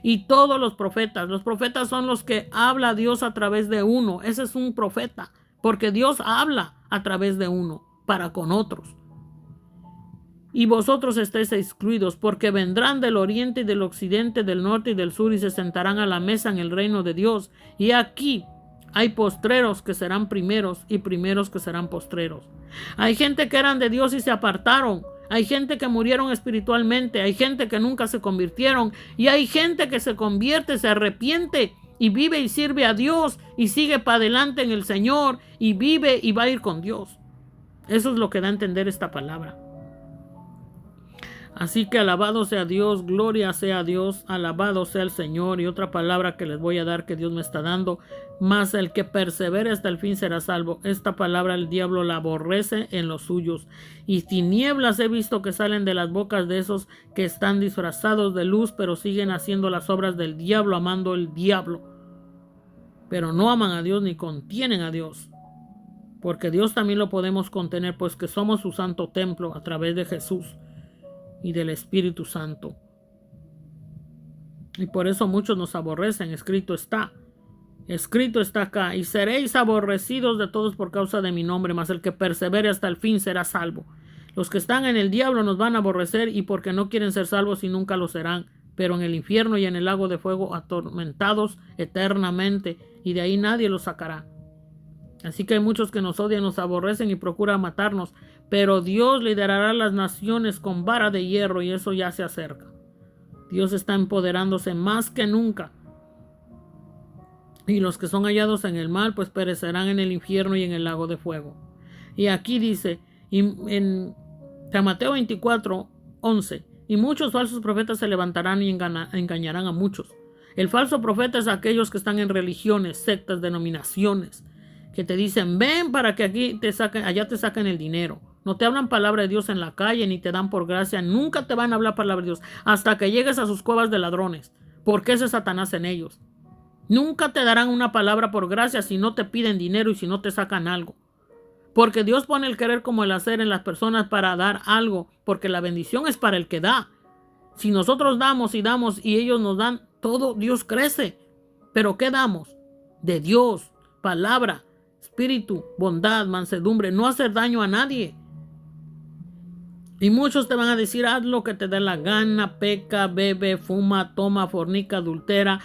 Y todos los profetas son los que habla Dios a través de uno. Ese es un profeta, porque Dios habla a través de uno para con otros. Y vosotros estéis excluidos, porque vendrán del oriente y del occidente, del norte y del sur, y se sentarán a la mesa en el reino de Dios. Y aquí hay postreros que serán primeros, y primeros que serán postreros. Hay gente que eran de Dios y se apartaron. Hay gente que murieron espiritualmente. Hay gente que nunca se convirtieron. Y hay gente que se convierte, se arrepiente y vive y sirve a Dios y sigue para adelante en el Señor y vive y va a ir con Dios. Eso es lo que da a entender esta palabra. Así que alabado sea Dios, gloria sea a Dios, alabado sea el Señor. Y otra palabra que les voy a dar, que Dios me está dando: mas el que persevere hasta el fin será salvo. Esta palabra el diablo la aborrece en los suyos, y tinieblas he visto que salen de las bocas de esos que están disfrazados de luz, pero siguen haciendo las obras del diablo, amando el diablo. Pero no aman a Dios ni contienen a Dios, porque Dios también lo podemos contener, pues que somos su santo templo a través de Jesús y del Espíritu Santo. Y por eso muchos nos aborrecen. Escrito está acá: y seréis aborrecidos de todos por causa de mi nombre, mas el que persevere hasta el fin será salvo. Los que están en el diablo nos van a aborrecer, y porque no quieren ser salvos y nunca lo serán, pero en el infierno y en el lago de fuego atormentados eternamente, y de ahí nadie los sacará. Así que hay muchos que nos odian, nos aborrecen y procuran matarnos, pero Dios liderará las naciones con vara de hierro, y eso ya se acerca. Dios está empoderándose más que nunca. Y los que son hallados en el mal, pues perecerán en el infierno y en el lago de fuego. Y aquí dice, en Mateo 24:11, y muchos falsos profetas se levantarán y engañarán a muchos. El falso profeta es aquellos que están en religiones, sectas, denominaciones, que te dicen: ven para que aquí te saquen, allá te saquen el dinero. No te hablan palabra de Dios en la calle, ni te dan por gracia. Nunca te van a hablar palabra de Dios hasta que llegues a sus cuevas de ladrones, porque ese es Satanás en ellos. Nunca te darán una palabra por gracia si no te piden dinero y si no te sacan algo. Porque Dios pone el querer como el hacer en las personas para dar algo, porque la bendición es para el que da. Si nosotros damos y ellos nos dan todo, Dios crece. Pero ¿qué damos? De Dios, palabra, espíritu, bondad, mansedumbre, no hacer daño a nadie. Y muchos te van a decir: haz lo que te dé la gana, peca, bebe, fuma, toma, fornica, adultera.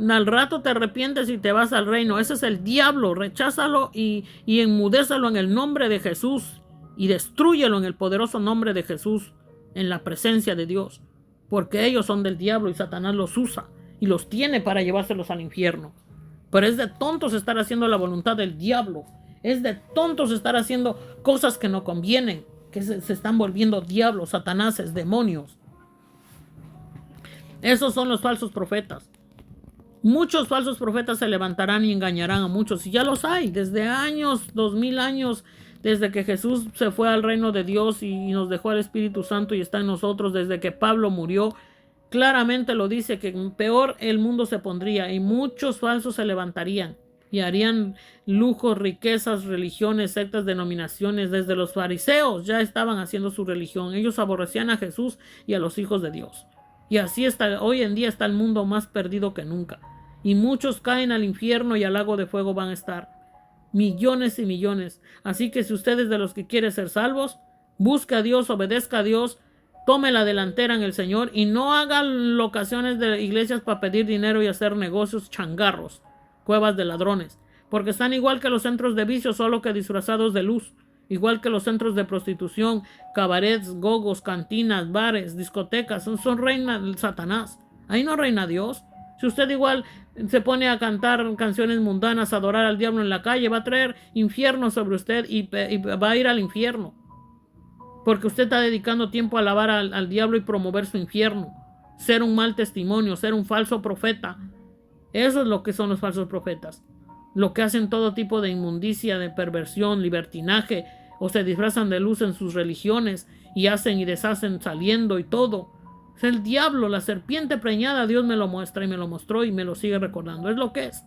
Al rato te arrepientes y te vas al reino. Ese es el diablo. Recházalo y enmudézalo en el nombre de Jesús, y destrúyelo en el poderoso nombre de Jesús, en la presencia de Dios, porque ellos son del diablo y Satanás los usa y los tiene para llevárselos al infierno. Pero es de tontos estar haciendo la voluntad del diablo. Es de tontos estar haciendo cosas que no convienen, que se están volviendo diablos, satanáses, demonios. Esos son los falsos profetas. Muchos falsos profetas se levantarán y engañarán a muchos, y ya los hay desde años, 2000 años, desde que Jesús se fue al reino de Dios y nos dejó al Espíritu Santo y está en nosotros, desde que Pablo murió. Claramente lo dice, que peor el mundo se pondría y muchos falsos se levantarían y harían lujos, riquezas, religiones, sectas, denominaciones. Desde los fariseos ya estaban haciendo su religión. Ellos aborrecían a Jesús y a los hijos de Dios. Y así está, hoy en día está el mundo más perdido que nunca. Y muchos caen al infierno y al lago de fuego van a estar. Millones y millones. Así que si usted es de los que quiere ser salvos, busque a Dios, obedezca a Dios, tome la delantera en el Señor y no haga locaciones de iglesias para pedir dinero y hacer negocios changarros, cuevas de ladrones, porque están igual que los centros de vicio, solo que disfrazados de luz, igual que los centros de prostitución, cabarets, gogos, cantinas, bares, discotecas, son reina del Satanás. Ahí no reina Dios. Si usted igual se pone a cantar canciones mundanas, a adorar al diablo en la calle, va a traer infierno sobre usted y va a ir al infierno. Porque usted está dedicando tiempo a alabar al diablo y promover su infierno. Ser un mal testimonio, ser un falso profeta. Eso es lo que son los falsos profetas. Lo que hacen todo tipo de inmundicia, de perversión, libertinaje, o se disfrazan de luz en sus religiones y hacen y deshacen saliendo y todo. Es el diablo, la serpiente preñada. Dios me lo muestra y me lo mostró y me lo sigue recordando. Es lo que es.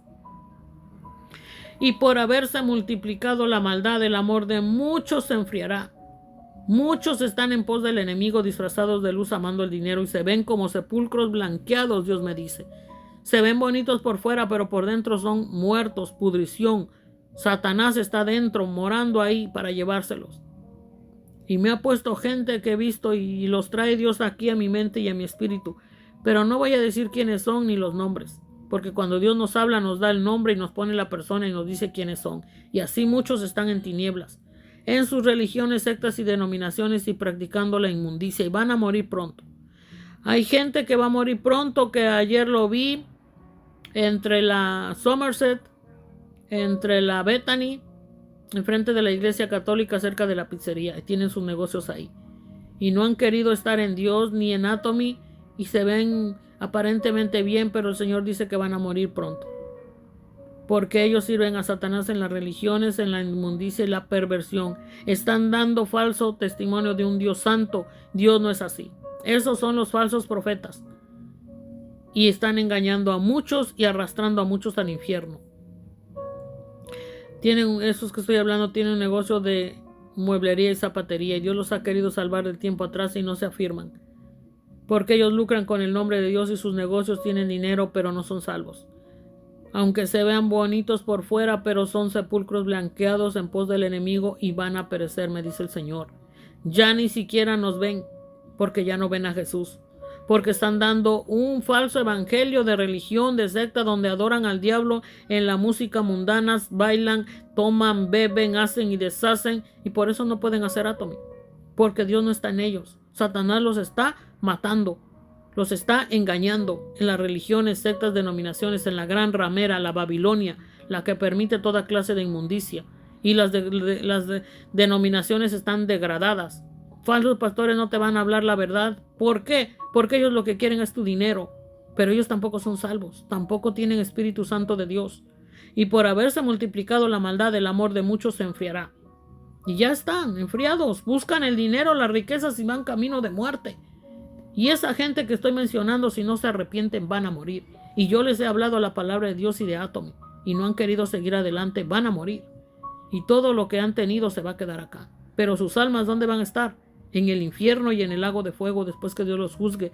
Y por haberse multiplicado la maldad, el amor de muchos se enfriará. Muchos están en pos del enemigo, disfrazados de luz, amando el dinero, y se ven como sepulcros blanqueados, Dios me dice. Se ven bonitos por fuera, pero por dentro son muertos, pudrición. Satanás está dentro, morando ahí para llevárselos. Y me ha puesto gente que he visto y los trae Dios aquí a mi mente y a mi espíritu. Pero no voy a decir quiénes son ni los nombres. Porque cuando Dios nos habla, nos da el nombre y nos pone la persona y nos dice quiénes son. Y así muchos están en tinieblas, en sus religiones, sectas y denominaciones y practicando la inmundicia. Y van a morir pronto. Hay gente que va a morir pronto, que ayer lo vi entre la Somerset, entre la Bethany, enfrente de la iglesia católica, cerca de la pizzería, y tienen sus negocios ahí. Y no han querido estar en Dios ni en Atomy, y se ven aparentemente bien, pero el Señor dice que van a morir pronto. Porque ellos sirven a Satanás en las religiones, en la inmundicia y la perversión. Están dando falso testimonio de un Dios santo. Dios no es así. Esos son los falsos profetas. Y están engañando a muchos y arrastrando a muchos al infierno. Esos que estoy hablando tienen un negocio de mueblería y zapatería, y Dios los ha querido salvar del tiempo atrás y no se afirman. Porque ellos lucran con el nombre de Dios y sus negocios tienen dinero, pero no son salvos. Aunque se vean bonitos por fuera, pero son sepulcros blanqueados en pos del enemigo y van a perecer, me dice el Señor. Ya ni siquiera nos ven, porque ya no ven a Jesús. Porque están dando un falso evangelio de religión, de secta, donde adoran al diablo en la música mundana, bailan, toman, beben, hacen y deshacen, y por eso no pueden hacer Atomy, porque Dios no está en ellos. Satanás los está matando, los está engañando en las religiones, sectas, denominaciones, en la gran ramera, la Babilonia, la que permite toda clase de inmundicia, y las denominaciones están degradadas. Falsos pastores no te van a hablar la verdad. ¿Por qué? Porque ellos lo que quieren es tu dinero. Pero ellos tampoco son salvos. Tampoco tienen Espíritu Santo de Dios. Y por haberse multiplicado la maldad, el amor de muchos se enfriará. Y ya están enfriados. Buscan el dinero, las riquezas y van camino de muerte. Y esa gente que estoy mencionando, si no se arrepienten, van a morir. Y yo les he hablado la palabra de Dios y de Atomy, y no han querido seguir adelante, van a morir. Y todo lo que han tenido se va a quedar acá. Pero sus almas, ¿dónde van a estar? En el infierno y en el lago de fuego, después que Dios los juzgue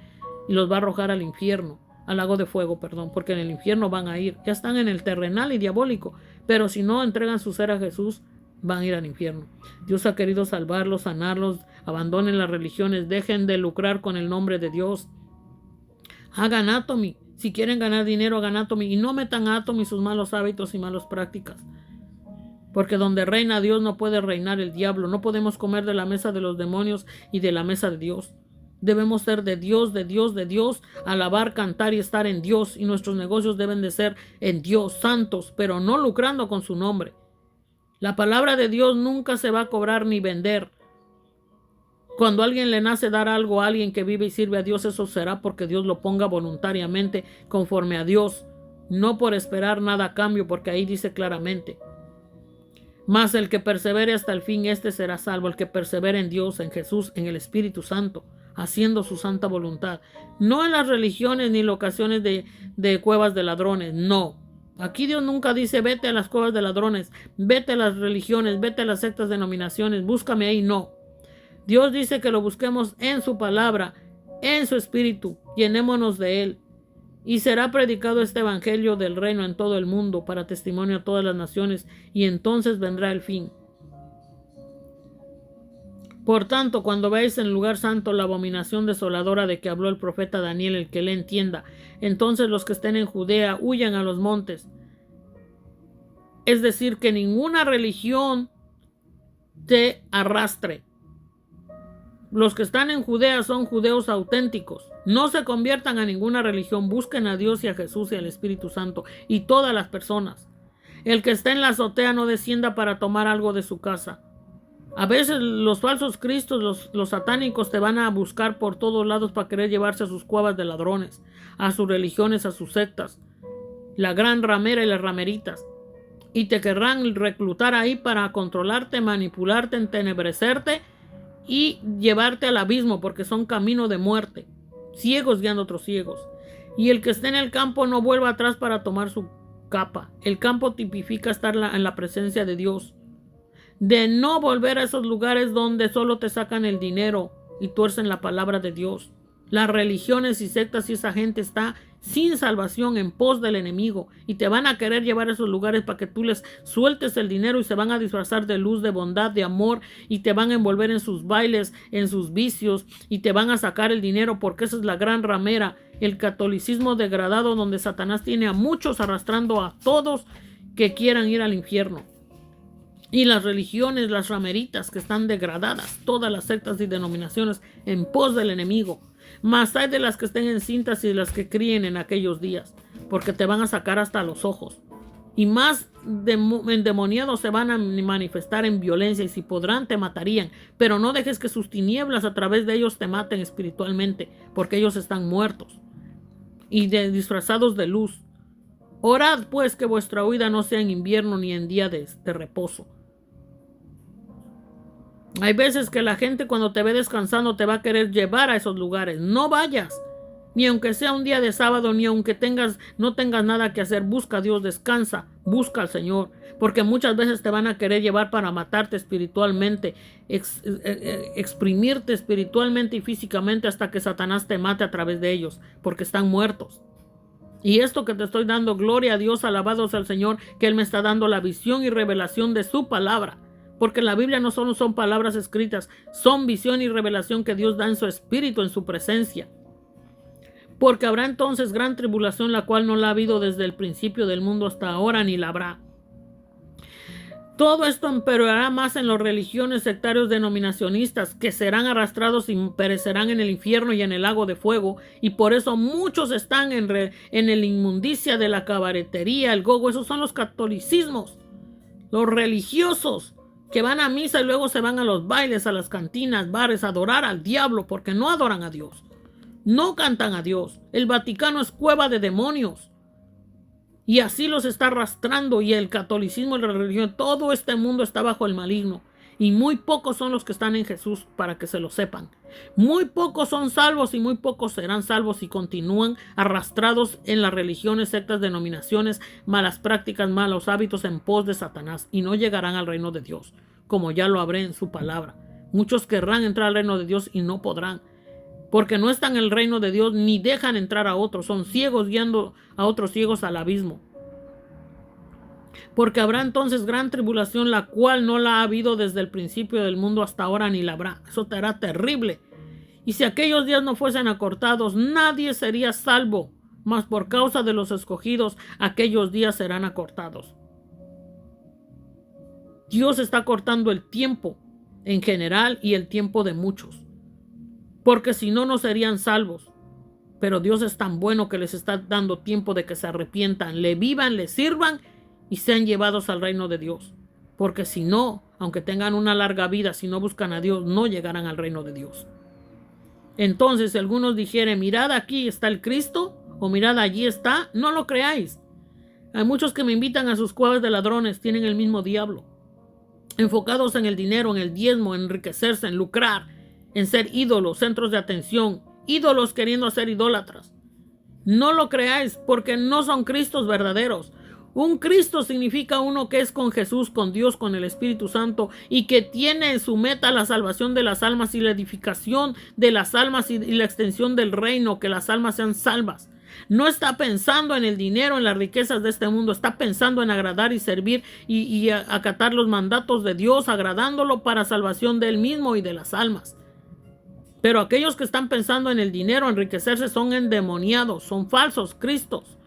y los va a arrojar al infierno, al lago de fuego, perdón, porque en el infierno van a ir. Ya están en el terrenal y diabólico, pero si no entregan su ser a Jesús, van a ir al infierno. Dios ha querido salvarlos, sanarlos. Abandonen las religiones, dejen de lucrar con el nombre de Dios. Hagan Atomy. Si quieren ganar dinero, hagan Atomy, y no metan a Atomy sus malos hábitos y malas prácticas. Porque donde reina Dios no puede reinar el diablo. No podemos comer de la mesa de los demonios y de la mesa de Dios. Debemos ser de Dios, de Dios, de Dios, alabar, cantar y estar en Dios. Y nuestros negocios deben de ser en Dios, santos, pero no lucrando con su nombre. La palabra de Dios nunca se va a cobrar ni vender. Cuando a alguien le nace dar algo a alguien que vive y sirve a Dios, eso será porque Dios lo ponga voluntariamente conforme a Dios, no por esperar nada a cambio, porque ahí dice claramente: mas el que persevere hasta el fin, este será salvo. El que persevere en Dios, en Jesús, en el Espíritu Santo, haciendo su santa voluntad. No en las religiones ni locaciones de cuevas de ladrones, no. Aquí Dios nunca dice vete a las cuevas de ladrones, vete a las religiones, vete a las sectas, denominaciones, búscame ahí, no. Dios dice que lo busquemos en su palabra, en su espíritu, llenémonos de él. Y será predicado este evangelio del reino en todo el mundo para testimonio a todas las naciones, y entonces vendrá el fin. Por tanto, cuando veáis en el lugar santo la abominación desoladora de que habló el profeta Daniel, el que le entienda, entonces los que estén en Judea huyan a los montes. Es decir, que ninguna religión te arrastre. Los que están en Judea son judeos auténticos. No se conviertan a ninguna religión. Busquen a Dios y a Jesús y al Espíritu Santo y todas las personas. El que está en la azotea no descienda para tomar algo de su casa. A veces los falsos cristos, los satánicos te van a buscar por todos lados para querer llevarse a sus cuevas de ladrones, a sus religiones, a sus sectas. La gran ramera y las rameritas. Y te querrán reclutar ahí para controlarte, manipularte, entenebrecerte y llevarte al abismo, porque son camino de muerte, ciegos guiando a otros ciegos. Y el que esté en el campo no vuelva atrás para tomar su capa. El campo tipifica estar en la presencia de Dios. De no volver a esos lugares donde solo te sacan el dinero y tuercen la palabra de Dios. Las religiones y sectas y esa gente está sin salvación en pos del enemigo y te van a querer llevar a esos lugares para que tú les sueltes el dinero y se van a disfrazar de luz, de bondad, de amor y te van a envolver en sus bailes, en sus vicios y te van a sacar el dinero, porque esa es la gran ramera, el catolicismo degradado donde Satanás tiene a muchos arrastrando a todos que quieran ir al infierno. Y las religiones, las rameritas que están degradadas, todas las sectas y denominaciones en pos del enemigo. Más hay de las que estén encintas y de las que críen en aquellos días, porque te van a sacar hasta los ojos. Y más endemoniados se van a manifestar en violencia, y si podrán te matarían, pero no dejes que sus tinieblas a través de ellos te maten espiritualmente, porque ellos están muertos y disfrazados de luz. Orad pues que vuestra huida no sea en invierno ni en día de reposo. Hay veces que la gente cuando te ve descansando te va a querer llevar a esos lugares. No vayas, ni aunque sea un día de sábado, ni aunque no tengas nada que hacer. Busca a Dios, descansa, busca al Señor, porque muchas veces te van a querer llevar para matarte espiritualmente, exprimirte espiritualmente y físicamente hasta que Satanás te mate a través de ellos, porque están muertos. Y esto que te estoy dando, gloria a Dios, alabados al Señor, que Él me está dando la visión y revelación de su palabra. Porque en la Biblia no solo son palabras escritas, son visión y revelación que Dios da en su espíritu, en su presencia. Porque habrá entonces gran tribulación, la cual no la ha habido desde el principio del mundo hasta ahora, ni la habrá. Todo esto empeorará más en las religiones sectarios denominacionistas, que serán arrastrados y perecerán en el infierno y en el lago de fuego, y por eso muchos están en el inmundicia de la cabaretería, el gogo. Esos son los catolicismos, los religiosos, que van a misa y luego se van a los bailes, a las cantinas, bares, a adorar al diablo, porque no adoran a Dios, no cantan a Dios. El Vaticano es cueva de demonios. Y así los está arrastrando, y el catolicismo, la religión, todo este mundo está bajo el maligno. Y muy pocos son los que están en Jesús, para que se lo sepan. Muy pocos son salvos y muy pocos serán salvos y continúan arrastrados en las religiones, sectas, denominaciones, malas prácticas, malos hábitos en pos de Satanás, y no llegarán al reino de Dios, como ya lo habré en su palabra. Muchos querrán entrar al reino de Dios y no podrán, porque no están en el reino de Dios ni dejan entrar a otros. Son ciegos guiando a otros ciegos al abismo. Porque habrá entonces gran tribulación, la cual no la ha habido desde el principio del mundo hasta ahora, ni la habrá. Eso te hará terrible. Y si aquellos días no fuesen acortados, nadie sería salvo, mas por causa de los escogidos, aquellos días serán acortados. Dios está cortando el tiempo en general y el tiempo de muchos, porque si no, no serían salvos. Pero Dios es tan bueno que les está dando tiempo de que se arrepientan, le vivan, le sirvan y sean llevados al reino de Dios. Porque si no, aunque tengan una larga vida, si no buscan a Dios, no llegarán al reino de Dios. Entonces, si algunos dijeren, mirad aquí está el Cristo, o mirad allí está, no lo creáis. Hay muchos que me invitan a sus cuevas de ladrones, tienen el mismo diablo. Enfocados en el dinero, en el diezmo, en enriquecerse, en lucrar, en ser ídolos, centros de atención, ídolos queriendo ser idólatras. No lo creáis, porque no son Cristos verdaderos. Un Cristo significa uno que es con Jesús, con Dios, con el Espíritu Santo, y que tiene en su meta la salvación de las almas y la edificación de las almas y la extensión del reino, que las almas sean salvas. No está pensando en el dinero, en las riquezas de este mundo, está pensando en agradar y servir y acatar los mandatos de Dios, agradándolo para salvación de él mismo y de las almas. Pero aquellos que están pensando en el dinero, enriquecerse, son endemoniados, son falsos cristos.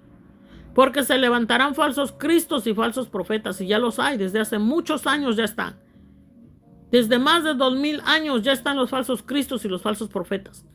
Porque se levantarán falsos cristos y falsos profetas, y ya los hay, desde hace muchos años ya están. Desde más de 2000 años ya están los falsos cristos y los falsos profetas.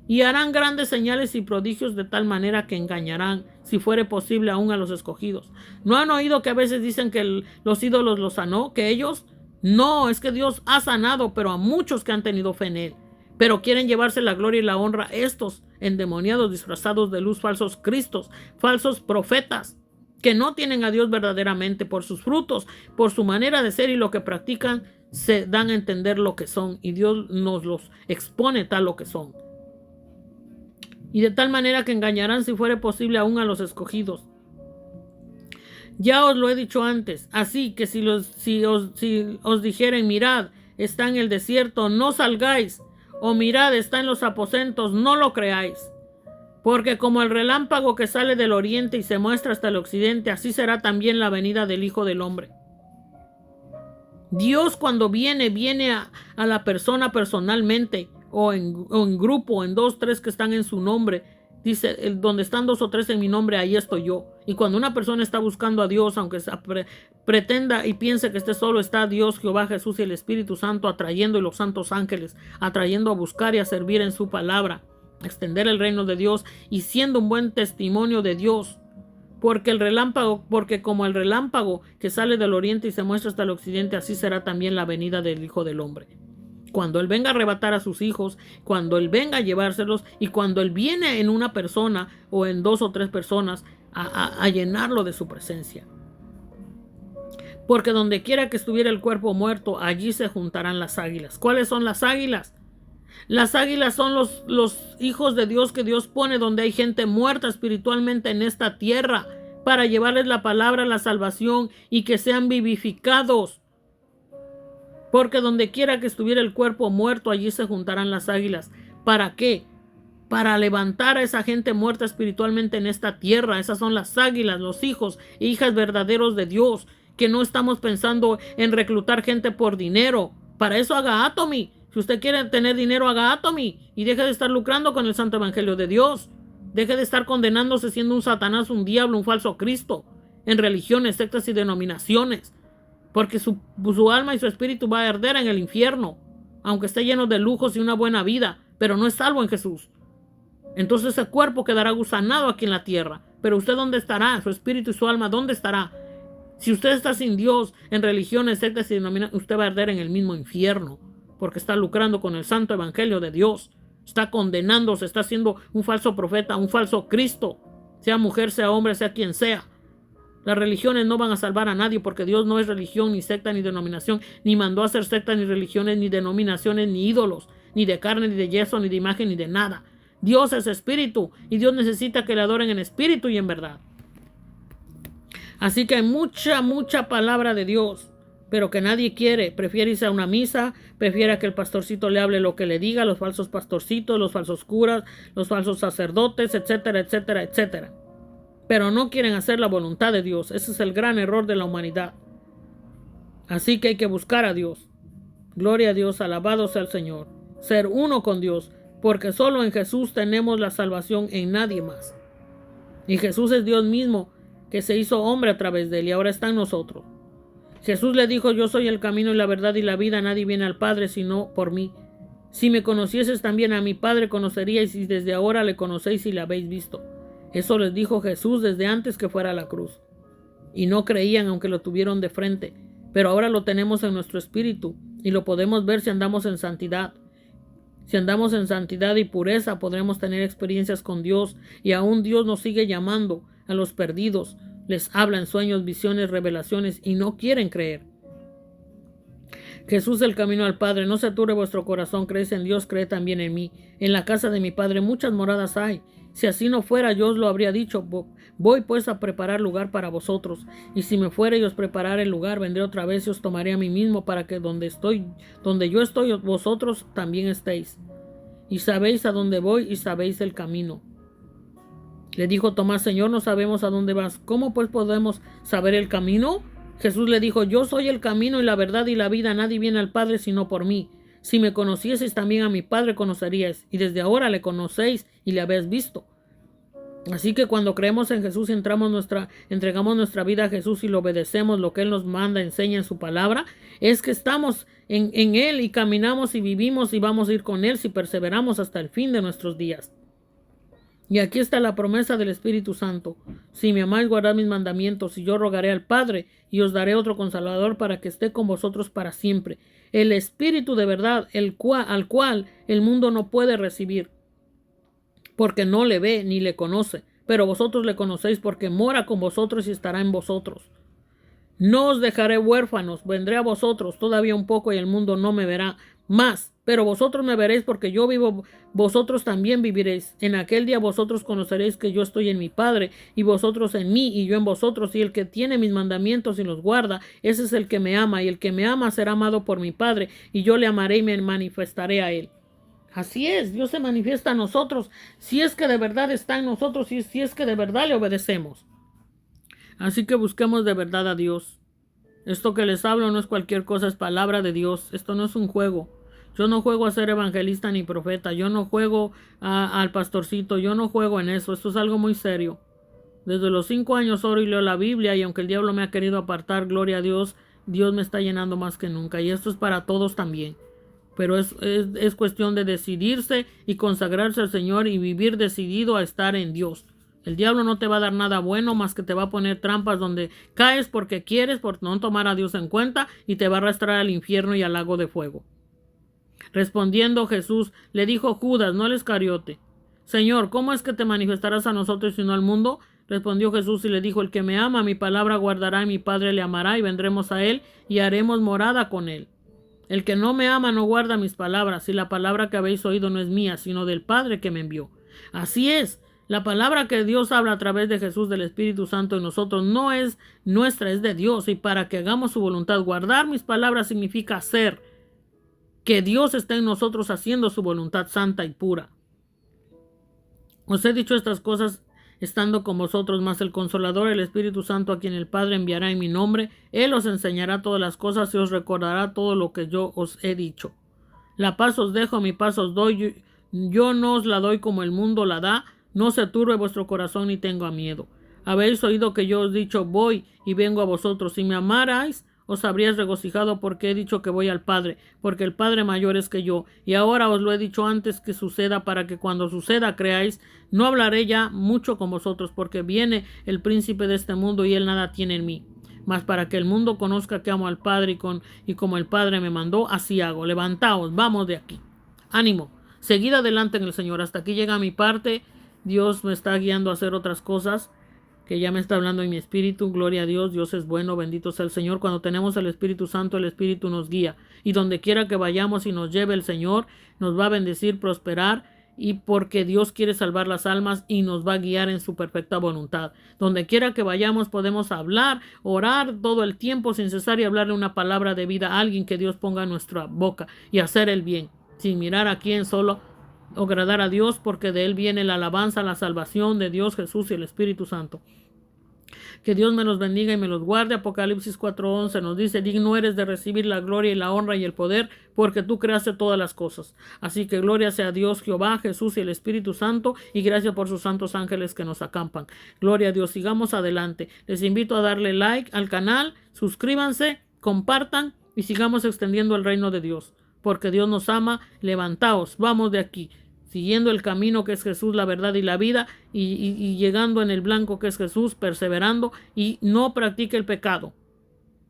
Y harán grandes señales y prodigios de tal manera que engañarán, si fuere posible, aún a los escogidos. ¿No han oído que a veces dicen que los ídolos los sanó? ¿Que ellos? No, es que Dios ha sanado, pero a muchos que han tenido fe en él. Pero quieren llevarse la gloria y la honra estos endemoniados disfrazados de luz, falsos cristos, falsos profetas, que no tienen a Dios verdaderamente. Por sus frutos, por su manera de ser y lo que practican, se dan a entender lo que son, y Dios nos los expone tal lo que son. Y de tal manera que engañarán, si fuere posible, aún a los escogidos. Ya os lo he dicho antes, así que si os dijeren, mirad, está en el desierto, no salgáis, o mirad, está en los aposentos, no lo creáis. Porque como el relámpago que sale del oriente y se muestra hasta el occidente, así será también la venida del Hijo del Hombre. Dios, cuando viene a la persona personalmente, o en grupo, en 2, 3 que están en su nombre. Dice, donde están 2 o 3 en mi nombre, ahí estoy yo. Y cuando una persona está buscando a Dios, aunque pretenda y piense que esté solo, está Dios, Jehová, Jesús y el Espíritu Santo atrayendo, y los santos ángeles atrayendo a buscar y a servir en su palabra, a extender el reino de Dios y siendo un buen testimonio de Dios. Porque como el relámpago que sale del oriente y se muestra hasta el occidente, así será también la venida del Hijo del Hombre. Cuando Él venga a arrebatar a sus hijos, cuando Él venga a llevárselos, y cuando Él viene en una persona o en 2 o 3 personas a llenarlo de su presencia. Porque donde quiera que estuviera el cuerpo muerto, allí se juntarán las águilas. ¿Cuáles son las águilas? Las águilas son los hijos de Dios que Dios pone donde hay gente muerta espiritualmente en esta tierra, para llevarles la palabra, la salvación, y que sean vivificados. Porque donde quiera que estuviera el cuerpo muerto, allí se juntarán las águilas. ¿Para qué? Para levantar a esa gente muerta espiritualmente en esta tierra. Esas son las águilas, los hijos e hijas verdaderos de Dios, que no estamos pensando en reclutar gente por dinero. Para eso haga Atomy. Si usted quiere tener dinero, haga Atomy y deje de estar lucrando con el santo evangelio de Dios. Deje de estar condenándose siendo un Satanás, un diablo, un falso Cristo en religiones, sectas y denominaciones. Porque su alma y su espíritu va a arder en el infierno, aunque esté lleno de lujos y una buena vida, pero no es salvo en Jesús. Entonces ese cuerpo quedará gusanado aquí en la tierra. Pero usted, ¿dónde estará? Su espíritu y su alma, ¿dónde estará? Si usted está sin Dios, en religiones, sectas y denominaciones, usted va a arder en el mismo infierno, porque está lucrando con el santo evangelio de Dios. Está condenándose, está siendo un falso profeta, un falso Cristo, sea mujer, sea hombre, sea quien sea. Las religiones no van a salvar a nadie, porque Dios no es religión, ni secta, ni denominación, ni mandó a hacer sectas, ni religiones, ni denominaciones, ni ídolos, ni de carne, ni de yeso, ni de imagen, ni de nada. Dios es espíritu, y Dios necesita que le adoren en espíritu y en verdad. Así que hay mucha palabra de Dios, pero que nadie quiere. Prefiere irse a una misa, prefiere que el pastorcito le hable lo que le diga, los falsos pastorcitos, los falsos curas, los falsos sacerdotes, etcétera, etcétera, etcétera. Pero no quieren hacer la voluntad de Dios. Ese es el gran error de la humanidad. Así que hay que buscar a Dios. Gloria a Dios, alabado sea el Señor. Ser uno con Dios, porque solo en Jesús tenemos la salvación, en nadie más. Y Jesús es Dios mismo, que se hizo hombre a través de él y ahora está en nosotros. Jesús le dijo: yo soy el camino y la verdad y la vida, nadie viene al Padre sino por mí. Si me conocieses también a mi Padre conoceríais, y desde ahora le conocéis y le habéis visto. Eso les dijo Jesús desde antes que fuera a la cruz. Y no creían, aunque lo tuvieron de frente. Pero ahora lo tenemos en nuestro espíritu y lo podemos ver si andamos en santidad. Si andamos en santidad y pureza, podremos tener experiencias con Dios, y aún Dios nos sigue llamando a los perdidos. Les habla en sueños, visiones, revelaciones, y no quieren creer. Jesús el camino al Padre. No se turbe vuestro corazón, creéis en Dios, creed también en mí. En la casa de mi Padre muchas moradas hay. Si así no fuera, yo os lo habría dicho. Voy pues a preparar lugar para vosotros. Y si me fuere y os preparare el lugar, vendré otra vez y os tomaré a mí mismo, para que donde yo estoy, vosotros también estéis. Y sabéis a dónde voy y sabéis el camino. Le dijo Tomás: Señor, no sabemos a dónde vas. ¿Cómo pues podemos saber el camino? Jesús le dijo: yo soy el camino y la verdad y la vida. Nadie viene al Padre sino por mí. Si me conocieseis, también a mi Padre conoceríais. Y desde ahora le conocéis y le habéis visto. Así que cuando creemos en Jesús y entregamos nuestra vida a Jesús y le obedecemos lo que Él nos manda, enseña en su palabra, es que estamos en Él y caminamos y vivimos y vamos a ir con Él si perseveramos hasta el fin de nuestros días. Y aquí está la promesa del Espíritu Santo. Si me amáis, guardad mis mandamientos, y yo rogaré al Padre, y os daré otro Consolador para que esté con vosotros para siempre. El Espíritu de verdad, al cual el mundo no puede recibir, porque no le ve ni le conoce. Pero vosotros le conocéis, porque mora con vosotros y estará en vosotros. No os dejaré huérfanos, vendré a vosotros todavía un poco y el mundo no me verá más, pero vosotros me veréis porque yo vivo, vosotros también viviréis. En aquel día vosotros conoceréis que yo estoy en mi Padre y vosotros en mí y yo en vosotros, y el que tiene mis mandamientos y los guarda, ese es el que me ama, y el que me ama será amado por mi Padre, y yo le amaré y me manifestaré a él. Así es, Dios se manifiesta a nosotros si es que de verdad está en nosotros y si es que de verdad le obedecemos. Así que busquemos de verdad a Dios. Esto que les hablo no es cualquier cosa, es palabra de Dios. Esto no es un juego. Yo no juego a ser evangelista ni profeta. Yo no juego al pastorcito. Yo no juego en eso. Esto es algo muy serio. Desde los 5 años oro y leo la Biblia, y aunque el diablo me ha querido apartar, gloria a Dios, Dios me está llenando más que nunca. Y esto es para todos también. Pero es cuestión de decidirse y consagrarse al Señor y vivir decidido a estar en Dios. El diablo no te va a dar nada bueno, más que te va a poner trampas donde caes porque quieres, por no tomar a Dios en cuenta, y te va a arrastrar al infierno y al lago de fuego. Respondiendo Jesús, le dijo Judas, no el Iscariote: Señor, ¿cómo es que te manifestarás a nosotros y no al mundo? Respondió Jesús y le dijo: el que me ama, mi palabra guardará, y mi Padre le amará, y vendremos a él y haremos morada con él. El que no me ama no guarda mis palabras, y la palabra que habéis oído no es mía, sino del Padre que me envió. Así es. La palabra que Dios habla a través de Jesús, del Espíritu Santo en nosotros, no es nuestra, es de Dios. Y para que hagamos su voluntad, guardar mis palabras significa hacer que Dios esté en nosotros haciendo su voluntad santa y pura. Os he dicho estas cosas estando con vosotros, mas el Consolador, el Espíritu Santo, a quien el Padre enviará en mi nombre, Él os enseñará todas las cosas y os recordará todo lo que yo os he dicho. La paz os dejo, mi paz os doy. Yo no os la doy como el mundo la da. No se turbe vuestro corazón ni tenga miedo. Habéis oído que yo os he dicho: voy y vengo a vosotros. Si me amarais, os habríais regocijado, porque he dicho que voy al Padre, porque el Padre mayor es que yo. Y ahora os lo he dicho antes que suceda, para que cuando suceda creáis. No hablaré ya mucho con vosotros, porque viene el príncipe de este mundo y él nada tiene en mí. Mas para que el mundo conozca que amo al Padre, y como el Padre me mandó, así hago. Levantaos, vamos de aquí. Ánimo, seguid adelante en el Señor. Hasta aquí llega mi parte. Dios me está guiando a hacer otras cosas que ya me está hablando en mi espíritu. Gloria a Dios. Dios es bueno, bendito sea el Señor. Cuando tenemos el Espíritu Santo, el Espíritu nos guía. Y donde quiera que vayamos y nos lleve el Señor, nos va a bendecir, prosperar, y porque Dios quiere salvar las almas y nos va a guiar en su perfecta voluntad. Donde quiera que vayamos podemos hablar, orar todo el tiempo sin cesar y hablarle una palabra de vida a alguien que Dios ponga en nuestra boca, y hacer el bien, sin mirar a quién, solo agradar a Dios, porque de Él viene la alabanza, la salvación de Dios, Jesús y el Espíritu Santo. Que Dios me los bendiga y me los guarde. Apocalipsis 4:11 nos dice: digno eres de recibir la gloria y la honra y el poder, porque tú creaste todas las cosas. Así que gloria sea a Dios, Jehová, Jesús y el Espíritu Santo, y gracias por sus santos ángeles que nos acampan. Gloria a Dios. Sigamos adelante. Les invito a darle like al canal, suscríbanse, compartan y sigamos extendiendo el reino de Dios, porque Dios nos ama. Levantaos, vamos de aquí, siguiendo el camino que es Jesús, la verdad y la vida, y llegando en el blanco que es Jesús, perseverando, y no practique el pecado.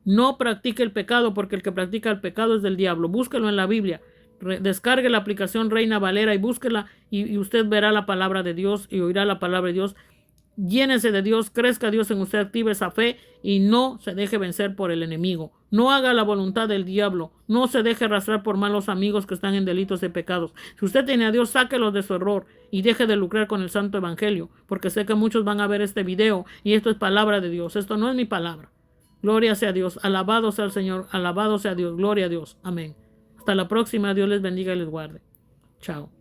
No practique el pecado, porque el que practica el pecado es del diablo. Búsquelo en la Biblia. Descargue la aplicación Reina Valera y búsquela, y usted verá la palabra de Dios y oirá la palabra de Dios. Llénese de Dios, crezca Dios en usted, active esa fe y no se deje vencer por el enemigo. No haga la voluntad del diablo. No se deje arrastrar por malos amigos que están en delitos y pecados. Si usted tiene a Dios, sáquelos de su error y deje de lucrar con el santo evangelio, porque sé que muchos van a ver este video y esto es palabra de Dios. Esto no es mi palabra. Gloria sea a Dios. Alabado sea el Señor. Alabado sea Dios. Gloria a Dios. Amén. Hasta la próxima. Dios les bendiga y les guarde. Chao.